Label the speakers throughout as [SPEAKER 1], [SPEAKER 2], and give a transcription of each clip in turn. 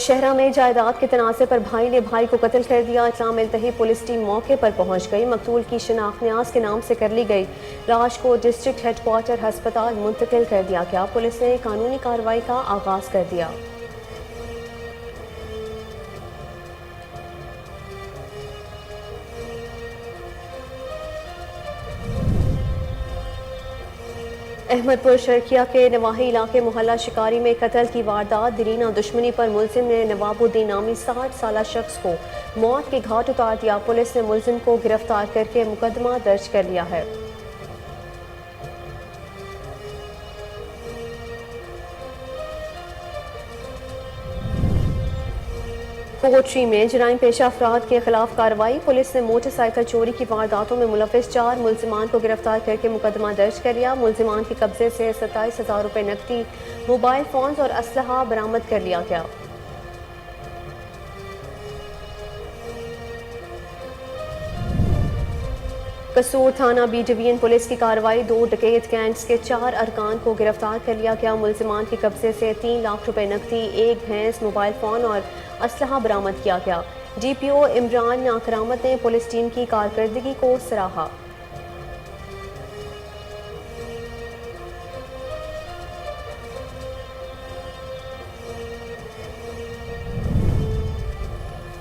[SPEAKER 1] नौशहरा में जायदाद के तनाज़े पर भाई ने भाई को कत्ल कर दिया। इत्तला मिलते ही पुलिस टीम मौके पर पहुंच गई। मकतूल की शनाख्त न्याज के नाम से कर ली गई। लाश को डिस्ट्रिक्ट हेडक्वार्टर हस्पताल मुंतकिल कर दिया गया। पुलिस ने कानूनी कार्रवाई का आगाज कर दिया। अहमदपुर शर्किया के नवाही इलाके मोहल्ला शिकारी में कत्ल की वारदात। दिरीना दुश्मनी पर मुलजिम ने नवाबुद्दीन नामी 60 साला शख्स को मौत के घाट उतार दिया। पुलिस ने मुलजिम को गिरफ्तार करके मुकदमा दर्ज कर लिया है। कोटरी में जराइम पेशा अफराद के खिलाफ कार्रवाई। पुलिस ने मोटरसाइकिल चोरी की वारदातों में मुलविस 4 मुलजिमान को गिरफ्तार करके मुकदमा दर्ज कर लिया। मुलजिमान के कब्जे से 27,000 रुपए नकदी, मोबाइल फोन्स और असलहा बरामद कर लिया गया। कसूर थाना बी डिवीजन पुलिस की कार्रवाई। 2 डकैत गैंग्स के 4 अरकान को गिरफ्तार कर लिया गया। मुलजिमान के कब्जे से 3 लाख रुपए नकदी, 1 भैंस, मोबाइल फोन और असलहा बरामद किया गया। DPO इमरान नाकरामत ने पुलिस टीम की कारकर्दगी को सराहा।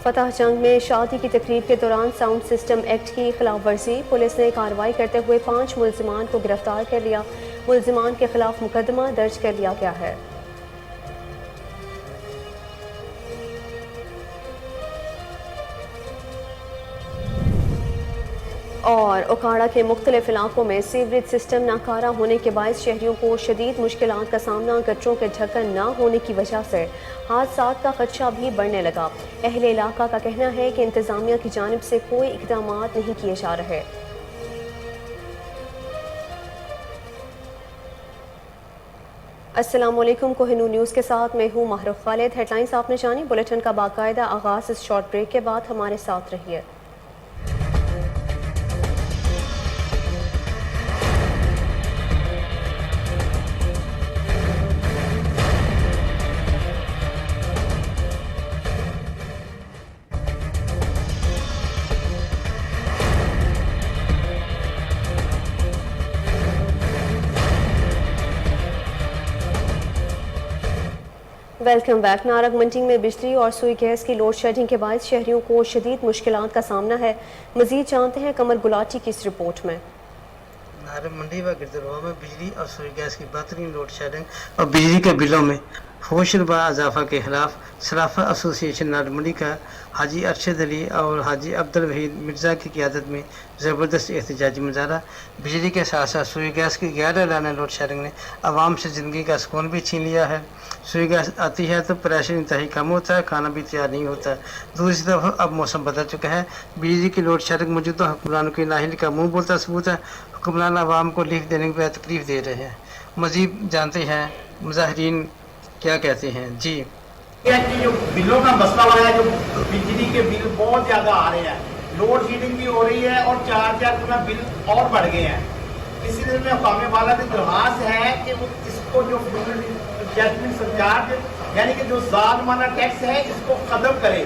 [SPEAKER 1] फतह जंग में शादी की तकरीब के दौरान साउंड सिस्टम एक्ट की खिलाफ वर्जी। पुलिस ने कार्रवाई करते हुए 5 मुलजिमान को गिरफ्तार कर लिया। मुलजिमान के खिलाफ मुकदमा दर्ज कर लिया गया है। और ओकाड़ा के मुख्तलिफ इलाकों में सीवरेज सिस्टम नाकारा होने के बायस शहरियों को शदीद मुश्किलात का सामना गटरों के ढक्कन न होने की वजह से हादसात का खदशा भी बढ़ने लगा। अहले इलाका का कहना है कि इंतजामिया की जानिब से कोई इक़दामात नहीं किए जा रहे। अस्सलाम वालेकुम। कोहिनूर न्यूज़ के साथ मैं हूँ महरूफ खालिद। हेडलाइंस आपने जानी। बुलेटिन का बाकायदा आगाज़ इस शॉर्ट ब्रेक के बाद। हमारे साथ रहिए। Welcome back. नारग मंडी में बिजली और सुई गैस की लोड शेडिंग के बाद शहरियों को शदीद मुश्किलात का सामना है। मजीद जानते हैं कमर गुलाटी की इस रिपोर्ट में।
[SPEAKER 2] नारग मंडी व गिरदरवा में बिजली और सुई गैस की बदतरीन लोड शेडिंग और बिजली के बिलों में होशरुबा इजाफा के खिलाफ सराफा एसोसिएशन नारग मंडी का हाजी अरशद अली और हाजी अब्दुल वहीद मिर्ज़ा की क़ियादत में ज़बरदस्त एहतजाजी मुजाहरा। बिजली के साथ साथ सुई गैस की गैर एलाना लोड शेडिंग ने आवाम से ज़िंदगी का सुकून भी छीन लिया है। सुई गैस आती है तो प्रेशर इंतहाई कम होता है, खाना भी तैयार नहीं होता। दूसरी तरफ अब मौसम बदल चुका है। बिजली की लोड शेडिंग मौजूदा हुक्मरानों की नाहिल का मुँह बोलता सबूत है। हुक्मरान आवाम को लिख देने पर तकलीफ दे रहे हैं। मज़ीद जानते हैं मुजाहिरीन क्या कहते हैं। जी
[SPEAKER 3] जो बिलों का मसला हो रहा है, जो बिजली के बिल बहुत ज़्यादा आ रहे हैं, लोड शेडिंग भी हो रही है और 4-4 गुना बिल और बढ़ गए हैं। इसीलिए में हुक्काम वाला की दरख्वास्त है कि वो इसको जो जजमेंट सरचार्ज यानी कि जो ज़ालमाना टैक्स है इसको ख़त्म करे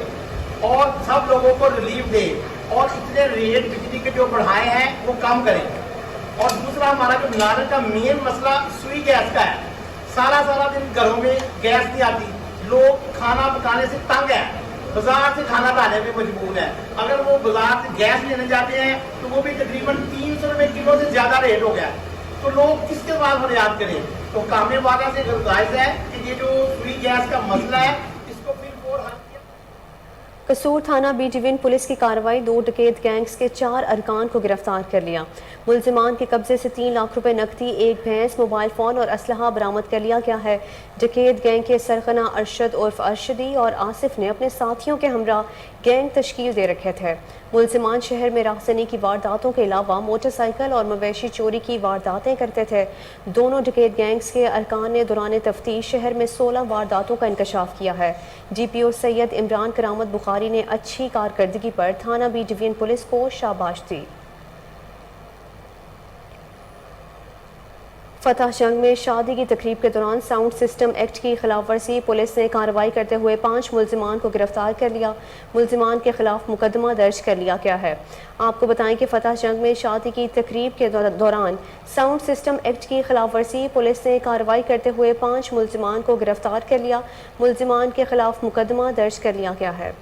[SPEAKER 3] और सब लोगों को रिलीफ दे और इतने रेट बिजली के जो बढ़ाए हैं वो कम करें। और दूसरा हमारा जो नारंग का मेन मसला सुई गैस का है। सारा दिन घरों में गैस नहीं आती, लोग खाना पकाने से तंग है, बाजार से खाना लाने में मजबूर है। अगर वो बाजार से गैस लेने जाते हैं तो वो भी तकरीबन 300 रुपए किलो से ज़्यादा रेट हो गया। तो लोग किसके बाद फरियाद करें। तो कामे वाला से गुजारिश है कि ये जो सुई गैस का मसला है इसको फिर और हल किया।
[SPEAKER 1] कसूर थाना बी डिवीजन पुलिस की कार्रवाई। 2 डकैत गैंग्स के 4 अरकान को गिरफ्तार कर लिया। मुलजिमान के कब्जे से 3 लाख रुपए नकदी, 1 भैंस, मोबाइल फोन और असलहा बरामद कर लिया गया है। डकैत गैंग के सरगना अरशद उर्फ अरशदी और आसिफ ने अपने साथियों के हमरा गैंग तश्कील दे रखे थे। मुलजिमान शहर में राहज़नी की वारदातों के अलावा मोटरसाइकिल और मवेशी चोरी की वारदातें करते थे। दोनों डकैत गैंग्स के अरकान ने दौरान तफ्तीश शहर में 16 वारदातों का इंकशाफ किया है। DPO सैयद इमरान करामत बुखारी ने अच्छी कारकर्दगी पर थाना बी डिवीजन पुलिस को शाबाश दी। فتح جنگ میں شادی کی تقریب کے دوران ساؤنڈ سسٹم ایکٹ کی خلاف ورزی، پولیس نے کارروائی کرتے ہوئے 5 ملزمان کو گرفتار کر لیا۔ ملزمان کے خلاف مقدمہ درج کر لیا گیا ہے۔ آپ کو بتائیں کہ فتح جنگ میں شادی کی تقریب کے دوران ساؤنڈ سسٹم ایکٹ کی خلاف ورزی، پولیس نے کارروائی کرتے ہوئے 5 ملزمان کو گرفتار کر لیا۔ ملزمان کے خلاف مقدمہ درج کر لیا گیا ہے۔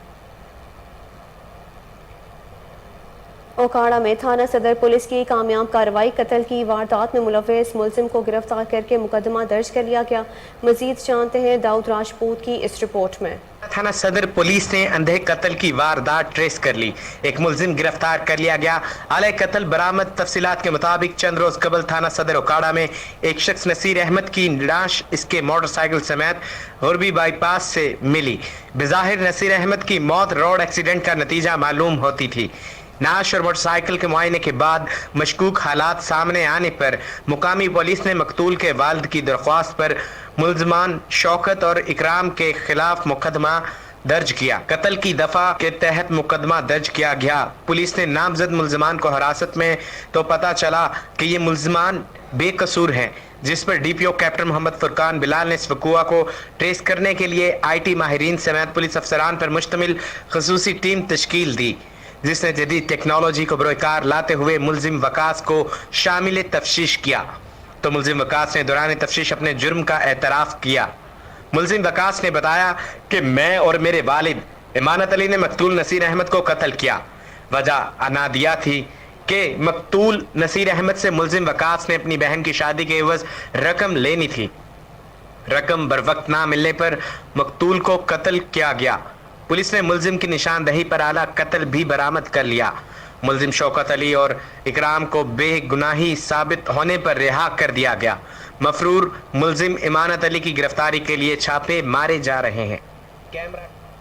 [SPEAKER 1] اوکاڑا میں تھانہ صدر پولیس کی کامیاب کارروائی، قتل کی واردات میں ملوث ملزم کو گرفتار کر کے مقدمہ درج کر لیا گیا۔ مزید جانتے ہیں داؤد راجپوت کی اس رپورٹ میں۔
[SPEAKER 4] تھانہ صدر پولیس نے اندھے قتل کی واردات ٹریس کر لی، ایک ملزم گرفتار کر لیا گیا۔ آلۂ قتل برآمد تفصیلات کے مطابق چند روز قبل تھانہ صدر اوکاڑا میں ایک شخص نصیر احمد کی لاش اس کے موٹر سائیکل سمیت غربی بائی پاس سے ملی۔ بظاہر نصیر احمد کی موت روڈ ایکسیڈنٹ کا نتیجہ معلوم ہوتی تھی۔ نعش اور موٹر سائیکل کے معائنے کے بعد مشکوک حالات سامنے آنے پر مقامی پولیس نے مقتول کے والد کی درخواست پر ملزمان شوکت اور اکرام کے خلاف مقدمہ درج کیا۔ قتل کی دفعہ کے تحت مقدمہ درج کیا گیا۔ پولیس نے نامزد ملزمان کو حراست میں تو پتہ چلا کہ یہ ملزمان بے قصور ہیں، جس پر ڈی پی او کیپٹن محمد فرقان بلال نے اس وقوع کو ٹریس کرنے کے لیے آئی ٹی ماہرین سمیت پولیس افسران پر مشتمل خصوصی ٹیم تشکیل دی، جس نے جدید ٹیکنالوجی کو بروئے کار لاتے ہوئے ملزم وقاص کو شامل تفتیش کیا تو ملزم وقاص نے دوران تفتیش اپنے جرم کا اعتراف کیا۔ ملزم وقاص نے بتایا کہ میں اور میرے والد امانت علی نے مقتول نصیر احمد کو قتل کیا۔ وجہ انادیہ تھی کہ مقتول نصیر احمد سے ملزم وقاص نے اپنی بہن کی شادی کے عوض رقم لینی تھی۔ رقم بروقت نہ ملنے پر مقتول کو قتل کیا گیا۔ پولیس نے ملزم کی نشاندہی پر اعلیٰ قتل بھی برآمد کر لیا۔ ملزم شوکت علی اور اکرام کو بے گناہی ثابت ہونے پر رہا کر دیا گیا۔ مفرور ملزم امانت علی کی گرفتاری کے لیے چھاپے مارے جا رہے ہیں۔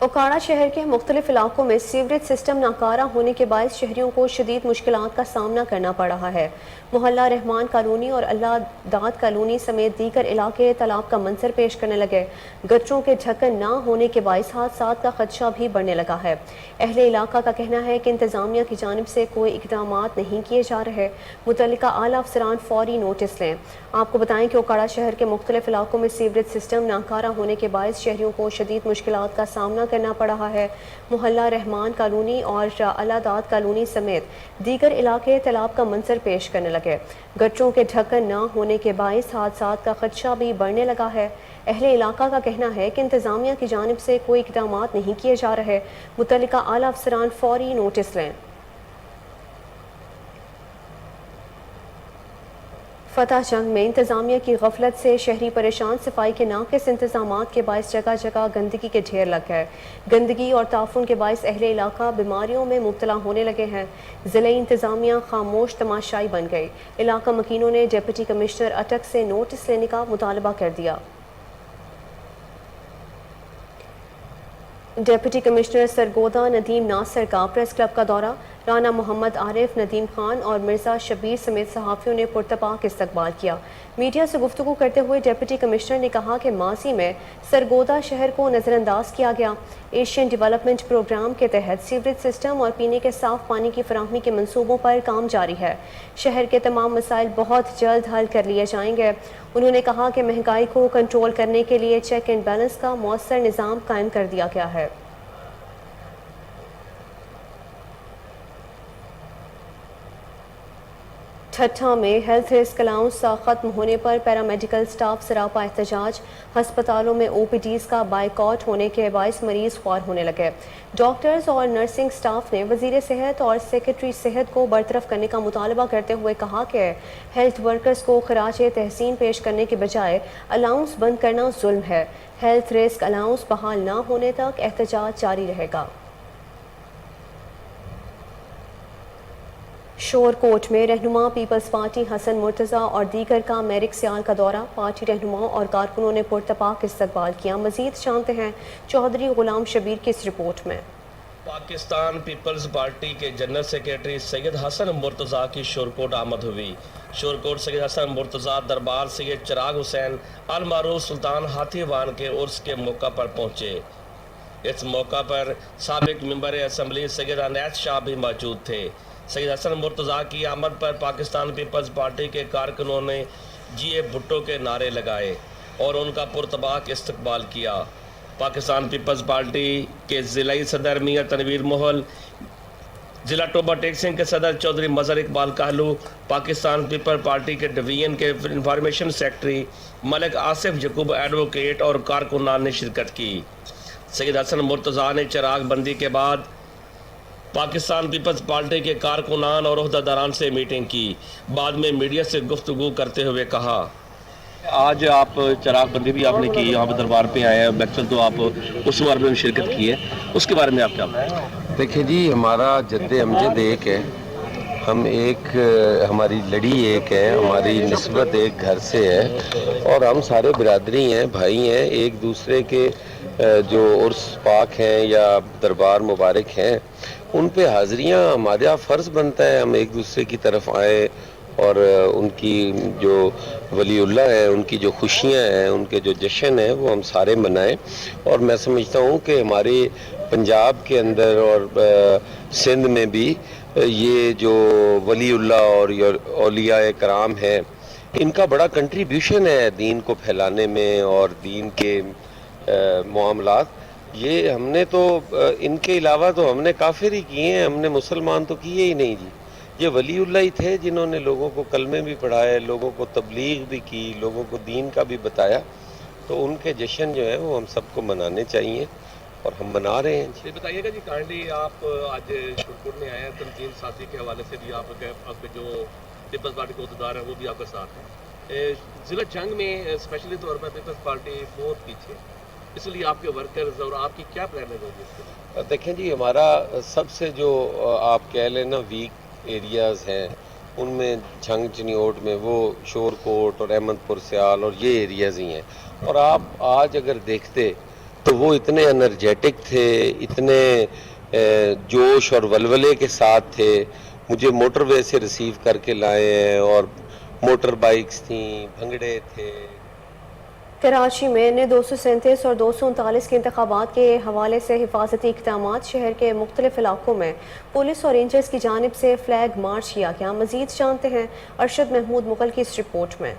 [SPEAKER 1] اوکاڑا شہر کے مختلف علاقوں میں سیوریج سسٹم ناکارہ ہونے کے باعث شہریوں کو شدید مشکلات کا سامنا کرنا پڑ رہا ہے۔ محلہ رحمان کالونی اور اللہ داد کالونی سمیت دیگر علاقے تالاب کا منظر پیش کرنے لگے۔ گٹروں کے ڈھکن نہ ہونے کے باعث حادثات کا خدشہ بھی بڑھنے لگا ہے۔ اہل علاقہ کا کہنا ہے کہ انتظامیہ کی جانب سے کوئی اقدامات نہیں کیے جا رہے۔ متعلقہ اعلیٰ افسران فوری نوٹس لیں۔ آپ کو بتائیں کہ اوکاڑا شہر کے مختلف علاقوں میں سیوریج سسٹم ناکارہ ہونے کے باعث شہریوں کو شدید مشکلات کا سامنا کرنا پڑ رہا ہے۔ محلہ رحمان کالونی اور اللہ داد کالونی سمیت دیگر علاقے تالاب کا منظر پیش کرنے لگے۔ گٹروں کے ڈھکن نہ ہونے کے باعث حادثات کا خدشہ بھی بڑھنے لگا ہے۔ اہل علاقہ کا کہنا ہے کہ انتظامیہ کی جانب سے کوئی اقدامات نہیں کیے جا رہے۔ متعلقہ اعلیٰ افسران فوری نوٹس لیں۔ فتح جنگ میں انتظامیہ کی غفلت سے شہری پریشان، صفائی کے ناقص انتظامات کے باعث جگہ جگہ گندگی کے ڈھیر لگ گئے۔ گندگی اور تعفن کے باعث اہل علاقہ بیماریوں میں مبتلا ہونے لگے ہیں۔ ضلعی انتظامیہ خاموش تماشائی بن گئی۔ علاقہ مکینوں نے ڈپٹی کمشنر اٹک سے نوٹس لینے کا مطالبہ کر دیا۔ ڈپٹی کمشنر سرگودا ندیم ناصر کا پریس کلب کا دورہ، رانا محمد عارف، ندیم خان اور مرزا شبیر سمیت صحافیوں نے پرتپاک استقبال کیا۔ میڈیا سے گفتگو کرتے ہوئے ڈپٹی کمشنر نے کہا کہ ماضی میں سرگودا شہر کو نظر انداز کیا گیا۔ ایشین ڈیولپمنٹ پروگرام کے تحت سیوریج سسٹم اور پینے کے صاف پانی کی فراہمی کے منصوبوں پر کام جاری ہے۔ شہر کے تمام مسائل بہت جلد حل کر لیے جائیں گے۔ انہوں نے کہا کہ مہنگائی کو کنٹرول کرنے کے لیے چیک اینڈ بیلنس کا مؤثر نظام قائم کر دیا گیا ہے۔ ٹھٹھا میں ہیلتھ رسک الاؤنس ختم ہونے پر پیرامیڈیکل سٹاف سراپا احتجاج، ہسپتالوں میں او پی ڈیز کا بائیکاٹ ہونے کے باعث مریض خوار ہونے لگے۔ ڈاکٹرز اور نرسنگ سٹاف نے وزیر صحت اور سیکرٹری صحت کو برطرف کرنے کا مطالبہ کرتے ہوئے کہا کہ ہیلتھ ورکرز کو خراج تحسین پیش کرنے کے بجائے الاؤنس بند کرنا ظلم ہے۔ ہیلتھ رسک الاؤنس بحال نہ ہونے تک احتجاج جاری رہے گا۔ شور کوٹ میں رہنما پیپلز پارٹی حسن مرتضیٰ اور دیگر کا میرک سیال کا دورہ، پارٹی رہنماؤں اور کارکنوں نے پرتپاک استقبال کیا۔ مزید جانتے ہیں چودھری غلام شبیر کی اس رپورٹ میں۔
[SPEAKER 5] پاکستان پیپلز پارٹی کے جنرل سیکریٹری سید حسن مرتضیٰ کی شورکوٹ آمد ہوئی۔ شورکوٹ سید حسن مرتضیٰ دربار سید چراغ حسین المعروف سلطان ہاتھی وان کے عرس کے موقع پر پہنچے۔ اس موقع پر سابق ممبر اسمبلی سید انیس شاہ بھی موجود تھے۔ سید حسن مرتضیٰ کی آمد پر پاکستان پیپلز پارٹی کے کارکنوں نے جی اے بھٹو کے نعرے لگائے اور ان کا پرتباک استقبال کیا۔ پاکستان پیپلز پارٹی کے ضلعی صدر میاں تنویر محل، ضلع ٹوبہ ٹیک سنگھ کے صدر چودھری مظہر اقبال کہلو، پاکستان پیپل پارٹی کے ڈویژن کے انفارمیشن سیکرٹری ملک آصف یعقوب ایڈوکیٹ اور کارکنان نے شرکت کی۔ سید حسن مرتضیٰ نے چراغ بندی کے بعد پاکستان پیپلز پارٹی کے کارکنان اور عہدیداران سے میٹنگ کی۔ بعد میں میڈیا سے گفتگو کرتے ہوئے کہا، آج آپ چراغ بندی بھی آپ نے کی، یہاں پہ دربار پہ آئے ہیں، ایکچوئل تو آپ اس بار میں شرکت کی ہے، اس کے بارے میں آپ کیا بتائیں؟
[SPEAKER 6] دیکھیں جی، ہمارا جد امجد ایک ہے، ہم ایک، ہماری لڑی ایک ہے، ہماری نسبت ایک گھر سے ہے، اور ہم سارے برادری ہیں، بھائی ہیں، ایک دوسرے کے جو عرس پاک ہیں یا دربار مبارک ہیں ان پہ حاضریاں ہمارا فرض بنتا ہے، ہم ایک دوسرے کی طرف آئیں اور ان کی جو ولی اللہ ہیں، ان کی جو خوشیاں ہیں، ان کے جو جشن ہیں وہ ہم سارے منائیں۔ اور میں سمجھتا ہوں کہ ہمارے پنجاب کے اندر اور سندھ میں بھی یہ جو ولی اللہ اور اولیاء کرام ہیں ان کا بڑا کنٹریبیوشن ہے دین کو پھیلانے میں اور دین کے معاملات۔ یہ ہم نے تو ان کے علاوہ تو ہم نے کافر ہی کیے ہیں، ہم نے مسلمان تو کیے ہی نہیں جی۔ یہ ولی اللہ ہی تھے جنہوں نے لوگوں کو کلمے بھی پڑھائے، لوگوں کو تبلیغ بھی کی، لوگوں کو دین کا بھی بتایا، تو ان کے جشن جو ہیں وہ ہم سب کو منانے چاہیے اور ہم منا رہے ہیں جی۔
[SPEAKER 5] یہ بتائیے گا جی، کائنڈلی آپ آج شرکت میں آئے ہیں، تنظیم سازی کے حوالے سے بھی آپ کے جو پیپلز پارٹی کے عہدیدار ہیں وہ بھی آپ کے ساتھ ہیں۔ ضلع جنگ میں اسپیشلی طور پر پیپلز پارٹی بہت پیچھے، اس لیے آپ کے ورکرز اور آپ کی کیا پلاننگ ہوگی اس کے لیے؟
[SPEAKER 6] دیکھیں جی، ہمارا سب سے جو آپ کہہ لیں نا ویک ایریاز ہیں ان میں جھنگ چنیوٹ میں وہ شور کوٹ اور احمد پور سیال اور یہ ایریاز ہی ہیں، اور آپ آج اگر دیکھتے تو وہ اتنے انرجیٹک تھے، اتنے جوش اور ولولے کے ساتھ تھے، مجھے موٹر وے سے ریسیو کر کے لائے ہیں، اور موٹر بائکس تھیں، بھنگڑے تھے۔
[SPEAKER 1] کراچی میں نے 237 اور 239 کے انتخابات کے حوالے سے حفاظتی اقدامات، شہر کے مختلف علاقوں میں پولیس اور رینجرز کی جانب سے فلیگ مارچ کیا گیا۔ مزید جانتے ہیں ارشد محمود مغل کی اس رپورٹ میں۔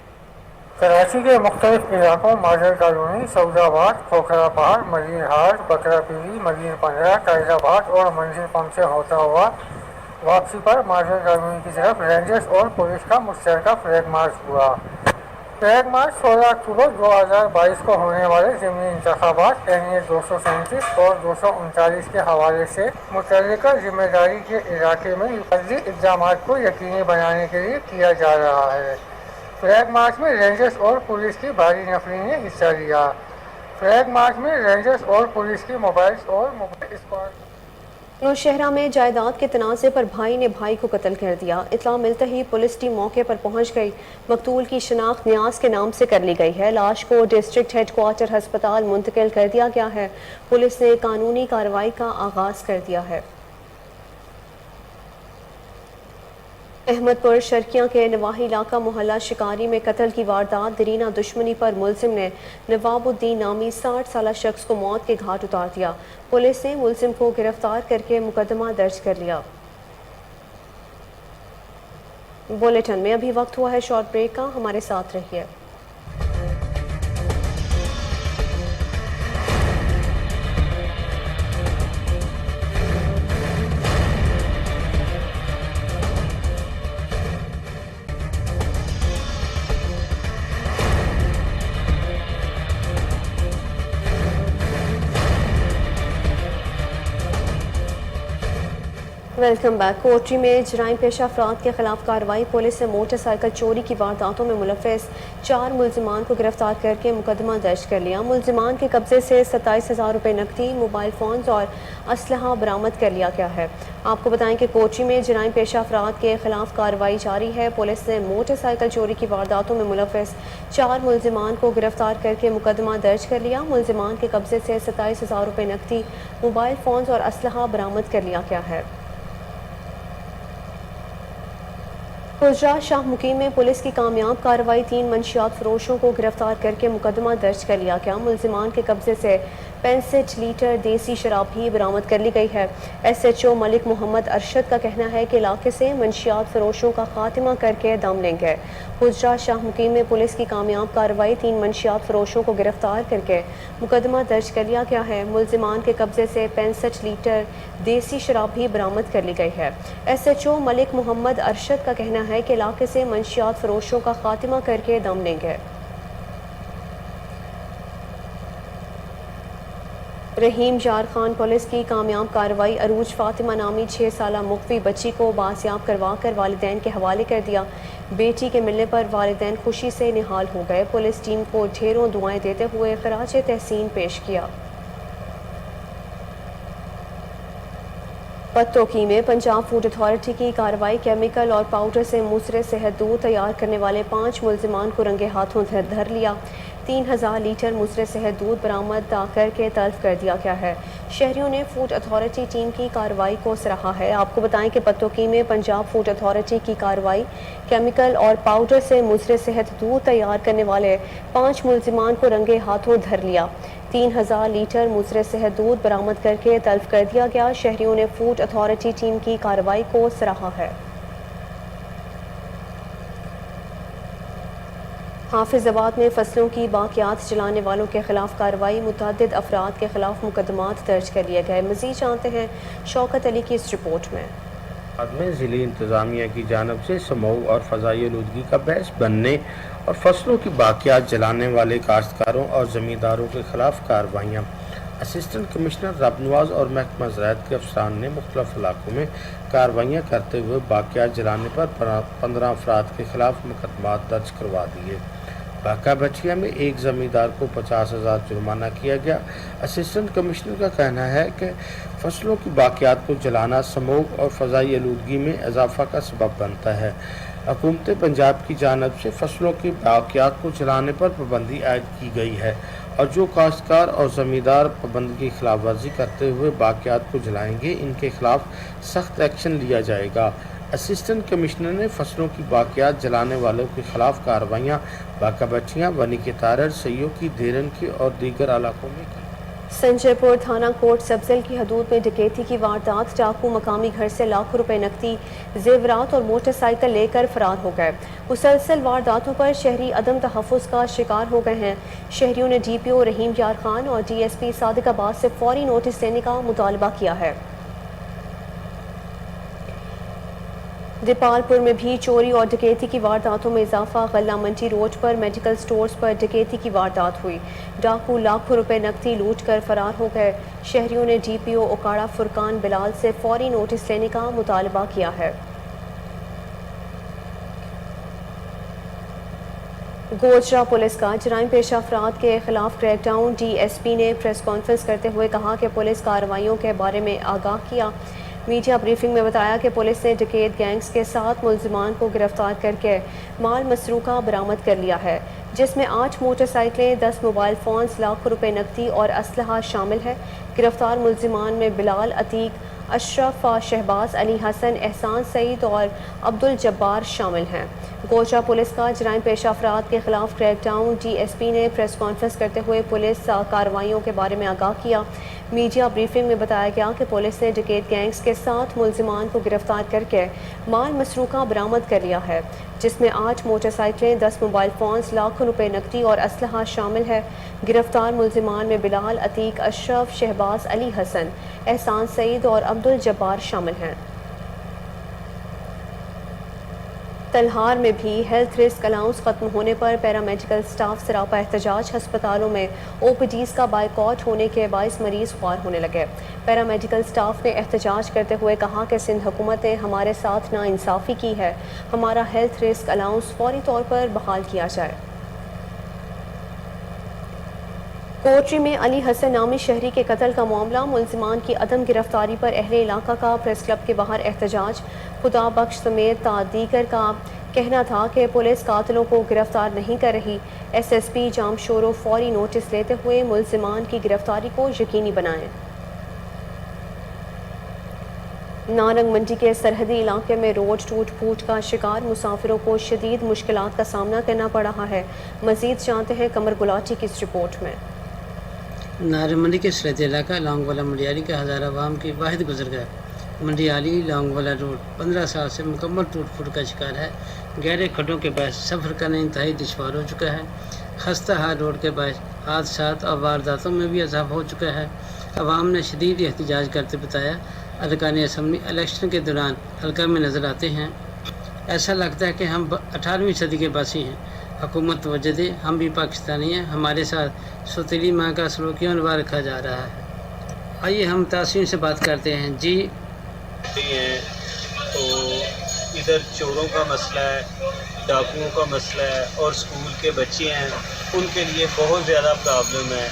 [SPEAKER 7] کراچی کے مختلف علاقوں ماجر کالونی، سعود آباد، کھوکھرا پہاڑ، مدین ہاٹ، بکرا پیری، مدین 15، قائد آباد اور منزل پمپ سے ہوتا ہوا واپسی پر ماجر کالونی کی طرف رینجرز اور پولیس کا مشترکہ فلیگ مارچ ہوا۔ فلیگ مارچ 16 اکتوبر 2022 کو ہونے والے ضمنی انتخابات NA 237 اور 239 کے حوالے سے متعلقہ ذمہ داری کے علاقے میں حفاظتی اقدامات کو یقینی بنانے کے لیے کیا جا رہا ہے۔ فلیگ مارچ میں رینجرز اور پولیس کی بھاری نفری نے حصہ لیا۔ فلیگ مارچ میں رینجرز اور پولیس کی موبائل اسکواڈ
[SPEAKER 1] نوشہرہ میں جائیداد کے تنازع پر بھائی نے بھائی کو قتل کر دیا۔ اطلاع ملتے ہی پولیس ٹیم موقع پر پہنچ گئی۔ مقتول کی شناخت نیاز کے نام سے کر لی گئی ہے۔ لاش کو ڈسٹرکٹ ہیڈ کوارٹر ہسپتال منتقل کر دیا گیا ہے۔ پولیس نے قانونی کارروائی کا آغاز کر دیا ہے۔ احمد پور شرکیاں کے نواحی علاقہ محلہ شکاری میں قتل کی واردات، دیرینہ دشمنی پر ملزم نے نواب الدین نامی 60 سالہ شخص کو موت کے گھاٹ اتار دیا۔ پولیس نے ملزم کو گرفتار کر کے مقدمہ درج کر لیا۔ بولیٹن میں ابھی وقت ہوا ہے شارٹ بریک کا، ہمارے ساتھ رہیے۔ Welcome back. کوٹری میں جرائم پیشہ افراد کے خلاف کارروائی۔ پولیس نے موٹر سائیکل چوری کی وارداتوں میں ملوث 4 ملزمان کو گرفتار کر کے مقدمہ درج کر لیا۔ ملزمان کے قبضے سے 27,000 روپے نقدی، موبائل فونز اور اسلحہ برآمد کر لیا گیا ہے۔ آپ کو بتائیں کہ کوٹری میں جرائم پیشہ افراد کے خلاف کارروائی جاری ہے۔ پولیس نے موٹر سائیکل چوری کی وارداتوں میں ملوث 4 ملزمان کو گرفتار کر کے مقدمہ درج کر لیا۔ ملزمان کے قبضے سے 27,000 روپے نقدی، موبائل فونز اور اسلحہ برآمد کر لیا گیا ہے۔ حجرہ شاہ مقیم میں پولیس کی کامیاب کارروائی، 3 منشیات فروشوں کو گرفتار کر کے مقدمہ درج کر لیا گیا۔ ملزمان کے قبضے سے 65 लीटर देसी शराब भी बरामद कर ली गई है। SHO मलिक मोहम्मद अरशद का कहना है कि इलाके से मंशियात फरोशों का खात्मा करके दम लेंगे। हुजरा शाह मुकीम में पुलिस की कामयाब कार्रवाई, 3 मंशियात फरोशों को गिरफ्तार करके मुकदमा दर्ज कर लिया गया है। मुलजिमान के कब्जे से 65 लीटर देसी शराब भी बरामद कर ली गई है। SHO मलिक मोहम्मद अरशद का कहना है कि इलाके से मंशियात फरोशों का खात्मा करके दम लेंगे। रहीम यार खान पुलिस की कामयाब कार्रवाई, अरूज फातिमा नामी 6 साला मुख्वी बच्ची को बासियाब करवा कर वालिदैन के हवाले कर दिया। बेटी के मिलने पर वालिदैन खुशी से निहाल हो गए। पुलिस टीम को ढेरों दुआएं देते हुए खराज तहसीन पेश किया। पत्तोकी में पंजाब फूड अथॉरिटी की कार्रवाई, केमिकल और पाउडर से मुसरे सेहत दूध तैयार करने वाले 5 मुलजिमान को रंगे हाथों धर लिया। 3000 लीटर मुसरे सेहत दूध बरामद करके तल्फ कर दिया गया है। शहरियों ने फूड अथॉरिटी टीम की कार्रवाई को सराहा है। आपको बताएं कि पत्तोकी में पंजाब फूड अथॉरिटी की कार्रवाई, केमिकल और पाउडर से मुसरे सेहत दूध तैयार करने वाले 5 मुलजिमान को रंगे हाथों धर लिया। 3000 लीटर मुसरे सेहत दूध बरामद करके तल्फ कर दिया गया। शहरियों ने फूड अथॉरिटी टीम की कार्रवाई को सराहा है। हाफिजाबाद में फसलों की बाकियात जलाने वालों के खिलाफ कार्रवाई, मुतअद्दिद अफराद के खिलाफ मुकदमात दर्ज कर लिए गए। मज़ीद जानते हैं शौकत अली की इस रिपोर्ट में।
[SPEAKER 8] बाद में ज़िली इंतज़ामिया की जानब से समऊ और फ़ज़ाई आलूदगी का बायस बनने और फसलों की बाकियात जलाने वाले काश्तकारों और ज़मींदारों के खिलाफ कार्रवाइयाँ। असिस्टेंट कमिश्नर रबनवाज और महकमा ज़राअत के अफसरान ने मुख्तलिफ इलाकों में कार्रवाइयाँ करते हुए बाकियात जलाने पर 15 अफराद के खिलाफ मुकदमात दर्ज करवा दिए। बाका बछिया में एक ज़मींदार को 50,000 जुर्माना किया गया। असिस्टेंट कमिश्नर का कहना है कि फसलों की बाकियात को जलाना समूह और फ़ज़ाई आलूदगी में इजाफा का सबब बनता है। हुकूमत पंजाब की जानब से फसलों की बाकियात को जलाने पर पाबंदी आयद की गई है और जो काश्तकार और ज़मींदार पाबंदी की खिलाफ वर्जी करते हुए बाकियात को जलाएंगे, इनके खिलाफ सख्त एक्शन लिया जाएगा। असिस्टेंट कमिश्नर ने फसलों की बाकियात जलाने वालों के खिलाफ कार्रवाइयाँ बाका बच्चियाँ, बनी के तारड़, सैयों की, देरन की और दीगर इलाकों में की।
[SPEAKER 1] संजयपुर थाना कोट सबजिल की हदूद में डकैती की वारदात, डाकू मकामी घर से लाखों रुपए नकदी, जेवरात और मोटरसाइकिल लेकर फरार हो गए। मुसलसल वारदातों पर शहरी अदम तहफ़्फ़ुज़ का शिकार हो गए हैं। शहरियों ने DPO रहीम यार खान और DSP सादिकाबाद से फौरी नोटिस देने का मुतालबा किया है। दीपालपुर में भी चोरी और डकैती की वारदातों में इजाफा, गल्ला मंडी रोड पर मेडिकल स्टोर्स पर डकैती की वारदात हुई। डाकू लाखों रुपए नकदी लूट कर फरार हो गए। शहरियों ने DPO ओकाड़ा फुरकान बिलाल से फौरी नोटिस लेने का मुतालबा किया है। गोजरा पुलिस का जराइम पेशा अफराद के खिलाफ क्रैकडाउन, DSP ने प्रेस कॉन्फ्रेंस करते हुए कहा कि पुलिस कार्रवाइयों के बारे में आगाह किया। मीडिया ब्रीफिंग में बताया कि पुलिस ने डकैत गैंग्स के 7 मुलजिमान को गिरफ्तार करके माल मसरूका बरामद कर लिया है, जिसमें 8 मोटरसाइकिलें, 10 मोबाइल फ़ोन्स, लाखों रुपए नकदी और असलहा शामिल है। गिरफ्तार मुलजिमान में बिलाल, अतीक, अशरफ, शहबाज अली हसन, एहसान सईद और अब्दुल जब्बार शामिल हैं। गोजरा पुलिस का जराइम पेशा अफराद के खिलाफ क्रैकडाउन, DSP ने प्रेस कॉन्फ्रेंस करते हुए पुलिस कार्रवाइयों के बारे में आगाह किया। मीडिया ब्रीफिंग में बताया गया कि पुलिस ने डकैत गैंग्स के 7 मुलजिमान को गिरफ्तार करके माल मसरूका बरामद कर लिया है, जिसमें 8 मोटरसाइकिलें, 10 मोबाइल फ़ोन्स, लाखों रुपए नकदी और असलहा शामिल है। गिरफ्तार मुलजिमान में बिलाल, अतीक, अशरफ, शहबाज अली हसन, एहसान सईद और अब्दुल जब्बार शामिल हैं। तलहार में भी हेल्थ रिस्क अलाउंस खत्म होने पर पैरामेडिकल स्टाफ सरापा एहतजाज, अस्पतालों में OPDs का बाइकॉट होने के बाइस मरीज ख्वार होने लगे। पैरामेडिकल स्टाफ ने एहतजाज करते हुए कहा कि सिंध हुकूमत ने हमारे साथ नाइंसाफ़ी की है, हमारा हेल्थ रिस्क अलाउंस फौरी तौर पर बहाल किया जाए। कोटरी में अली हसन नामी शहरी के कत्ल का मामला, मुलजिमान की अदम गिरफ्तारी पर अहले इलाका का प्रेस क्लब के बाहर एहतजाज। खुदा बख्श समेत दीगर का कहना था कि पुलिस कातिलों को गिरफ्तार नहीं कर रही। SSP जामशोरो फौरी नोटिस लेते हुए मुलजिमान की गिरफ्तारी को यकीनी बनाएं। नारंग मंडी के सरहदी इलाके में रोड टूट फूट का शिकार, मुसाफिरों को शदीद मुश्किलात का सामना करना पड़ रहा है। मजीद जानते हैं कमर गुलाटी की इस रिपोर्ट में।
[SPEAKER 2] नारे मंडी के सरेती इलाका लौंगवाला मंडियाली का हज़ार आवाम की वाहिद गुजरगाह मंडियाली लौंगवाला रोड 15 साल से मुकम्मल टूट फूट का शिकार है। गहरे खड्डों के बायस सफ़र करना इंतहाई दुश्वार हो चुका है। खस्ता हाल रोड के बायस हादसात और वारदातों में भी इजाफा हो चुका है। अवाम ने शदीद एहतजाज करते बताया अरकान असम्बली इलेक्शन के दौरान हल्का में नज़र आते हैं। ऐसा लगता है कि हम 18वीं सदी के बासी हैं। हुकूमत तवज्जो दे, हम भी पाकिस्तानी हैं। हमारे साथ सौतेली माँ का सलूक क्यों निभा रखा जा रहा है। आइए हम तासीन से बात करते हैं। जी
[SPEAKER 9] हैं तो इधर चोरों का मसला है, डाकुओं का मसला है और स्कूल के बच्चे हैं उनके लिए बहुत ज़्यादा प्रॉब्लम है।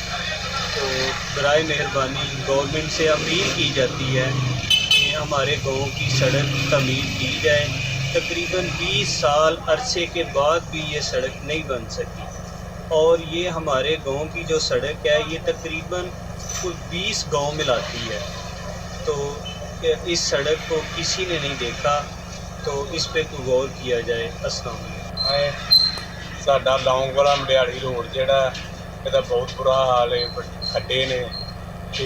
[SPEAKER 9] तो बराए मेहरबानी गवर्नमेंट से अपील की जाती है कि हमारे गांव की सड़क तमीर की जाए। तकरीबन 20 साल अरसे के बाद भी ये सड़क नहीं बन सकी और ये हमारे गांव की जो सड़क है ये तकरीबन कुल 20 गांव मिलाती है। तो इस सड़क को किसी ने नहीं देखा तो इस पे कोई गौर किया जाए। अस्सलाम वालेकुम।
[SPEAKER 10] साडा लौंगवाला मंडियाली रोड जिहड़ा ਇਹਦਾ बहुत बुरा हाल है, खड्डे ने,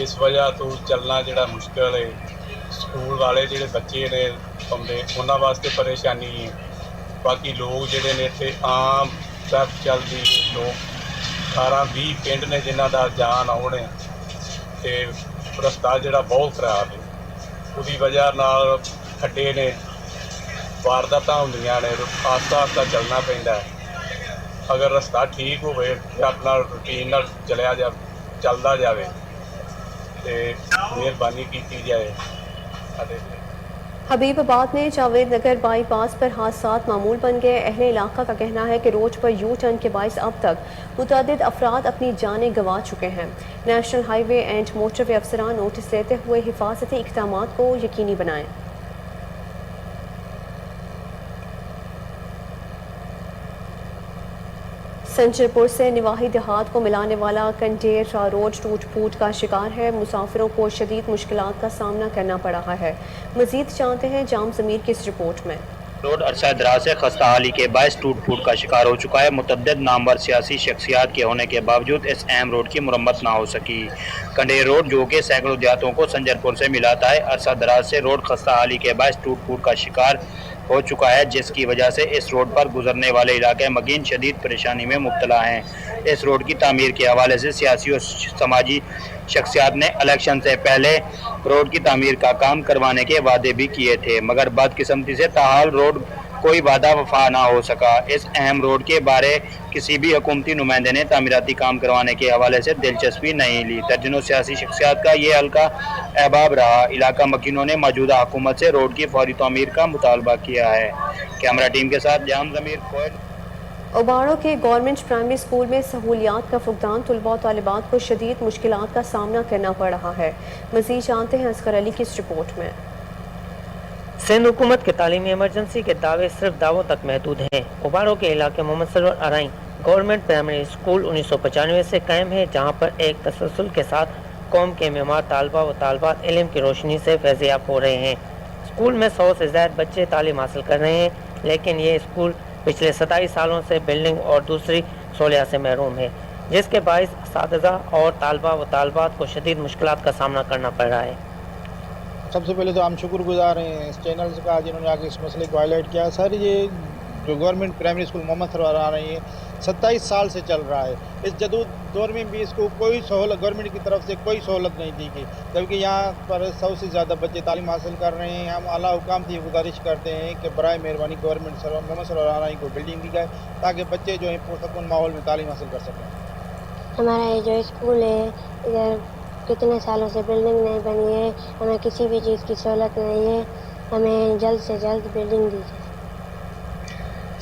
[SPEAKER 10] इस वजह तो चलना जिहड़ा मुश्किल है। स्कूल वाले जिहड़े बच्चे ने आउंदे उन्हां वास्ते परेशानी है। बाकी लोग जिहड़े ने इत्थे आम सब चलदी लोग 18-20 पिंड ने जिन्हां दा जान आउणे ते रस्ता जिहड़ा बहुत खराब है। उसदी वजह नाल खड्डे ने, वारदातां हुंदियां ने, आस्ता आस्ता चलना पैंदा है। अगर रास्ता ठीक होवे अपना रूटीन नाल चलदा जावे ते मेहरबानी की जाए।
[SPEAKER 1] हबीबाबाद में जावेद नगर बाईपास पर हादसात मामूल बन गए। अहले इलाका का कहना है कि रोड पर यू टर्न के बाइस अब तक मुतअद्दिद अफराद अपनी जानें गंवा चुके हैं। नेशनल हाईवे एंड मोटरवे अफसरान नोटिस लेते हुए हिफाजती इक़दामात को यकीनी बनाएं। संजरपुर से निवाही देहात को मिलाने वाला कंडेर रोड टूट फूट का शिकार है। मुसाफिरों को शदीद मुश्किलात का सामना करना पड़ रहा है। मजीद जानते हैं जाम ज़मीर की इस रिपोर्ट में।
[SPEAKER 11] रोड अरसा दराज से खस्ता हाली के बायस टूट फूट का शिकार हो चुका है। मुतअद्दिद नामवर सियासी शख्सियात के होने के बावजूद इस अहम रोड की मुरम्मत ना हो सकी। कंडेर रोड जो कि सैकड़ों देहातों को संजरपुर से मिलाता है, अरसा दराज से रोड खस्ता हाली के बायस टूट फूट का शिकार हो चुका है, जिसकी वजह से इस रोड पर गुजरने वाले इलाके मकीन शदीद परेशानी में मुब्तला हैं। इस रोड की तामीर के हवाले से सियासी और समाजी शख्सियात ने इलेक्शन से पहले रोड की तामीर का काम करवाने के वादे भी किए थे, मगर बदकिस्मती से ताहाल रोड कोई वादा वफा ना हो सका। इस अहम रोड के बारे किसी भी हुकूमती नुमाइंदे ने तामीराती काम करवाने के हवाले से दिलचस्पी नहीं ली। दर्जनों सियासी शख्सियात का ये हल्का अहबाब रहा। इलाका मकीनों ने मौजूदा हुकूमत से रोड की फौरी तामीर का मुतालबा किया है। कैमरा टीम के साथ जाम ज़मीर कोयल।
[SPEAKER 1] ओबाड़ो के गवर्नमेंट प्राइमरी स्कूल में सहूलियात का फुकदान तलबा और तालिबात को शदीद मुश्किलात का सामना करना पड़ रहा है। मज़ीद जानते हैं असगर अली की इस रिपोर्ट में।
[SPEAKER 12] सिंध हुकूमत के तालीमी एमरजेंसी के दावे सिर्फ दावों तक महदूद हैं। ओबाड़ो के इलाके मोहम्मद सरवर अराई गवर्नमेंट प्राइमरी स्कूल 1995 से कायम है, जहाँ पर एक तसलसल के साथ कौम के मेमार तालबा व तालबात इल्म की रोशनी से फैज़याब हो रहे हैं। स्कूल में 100 से ज़्यादा बच्चे तालीम हासिल कर रहे हैं, लेकिन ये स्कूल पिछले 27 सालों से बिल्डिंग और दूसरी सहूलियात से महरूम है, जिसके बाइस असातिज़ा और तालबा व तालबात को शदीद मुश्किलात का सामना करना पड़ रहा है।
[SPEAKER 13] सबसे पहले तो हम शुक्रगुजार हैं इस चैनल का जिन्होंने आगे इस मसले को हाईलाइट किया। सर, ये जो government primary school Mohammad Sarwar आ रही है 27 साल से चल रहा है। इस जदूद दौर में भी इसको कोई सहूलत गवर्नमेंट की तरफ से कोई सहूलत नहीं दी गई, जबकि यहाँ पर 100 से ज़्यादा बच्चे तालीम हासिल कर रहे हैं। हम आला हुकाम से गुजारिश करते हैं कि बराए मेहरबानी गवर्नमेंट मोहम्मद सरवर आ रही को बिल्डिंग दी जाए ताकि बच्चे जो है पुरसकून माहौल में तालीम हासिल कर सकें।
[SPEAKER 14] हमारा ये जो स्कूल है इधर कितने सालों से बिल्डिंग नहीं बनी है, हमें किसी भी चीज़ की सहूलत नहीं है, हमें जल्द से जल्द बिल्डिंग दी जाए।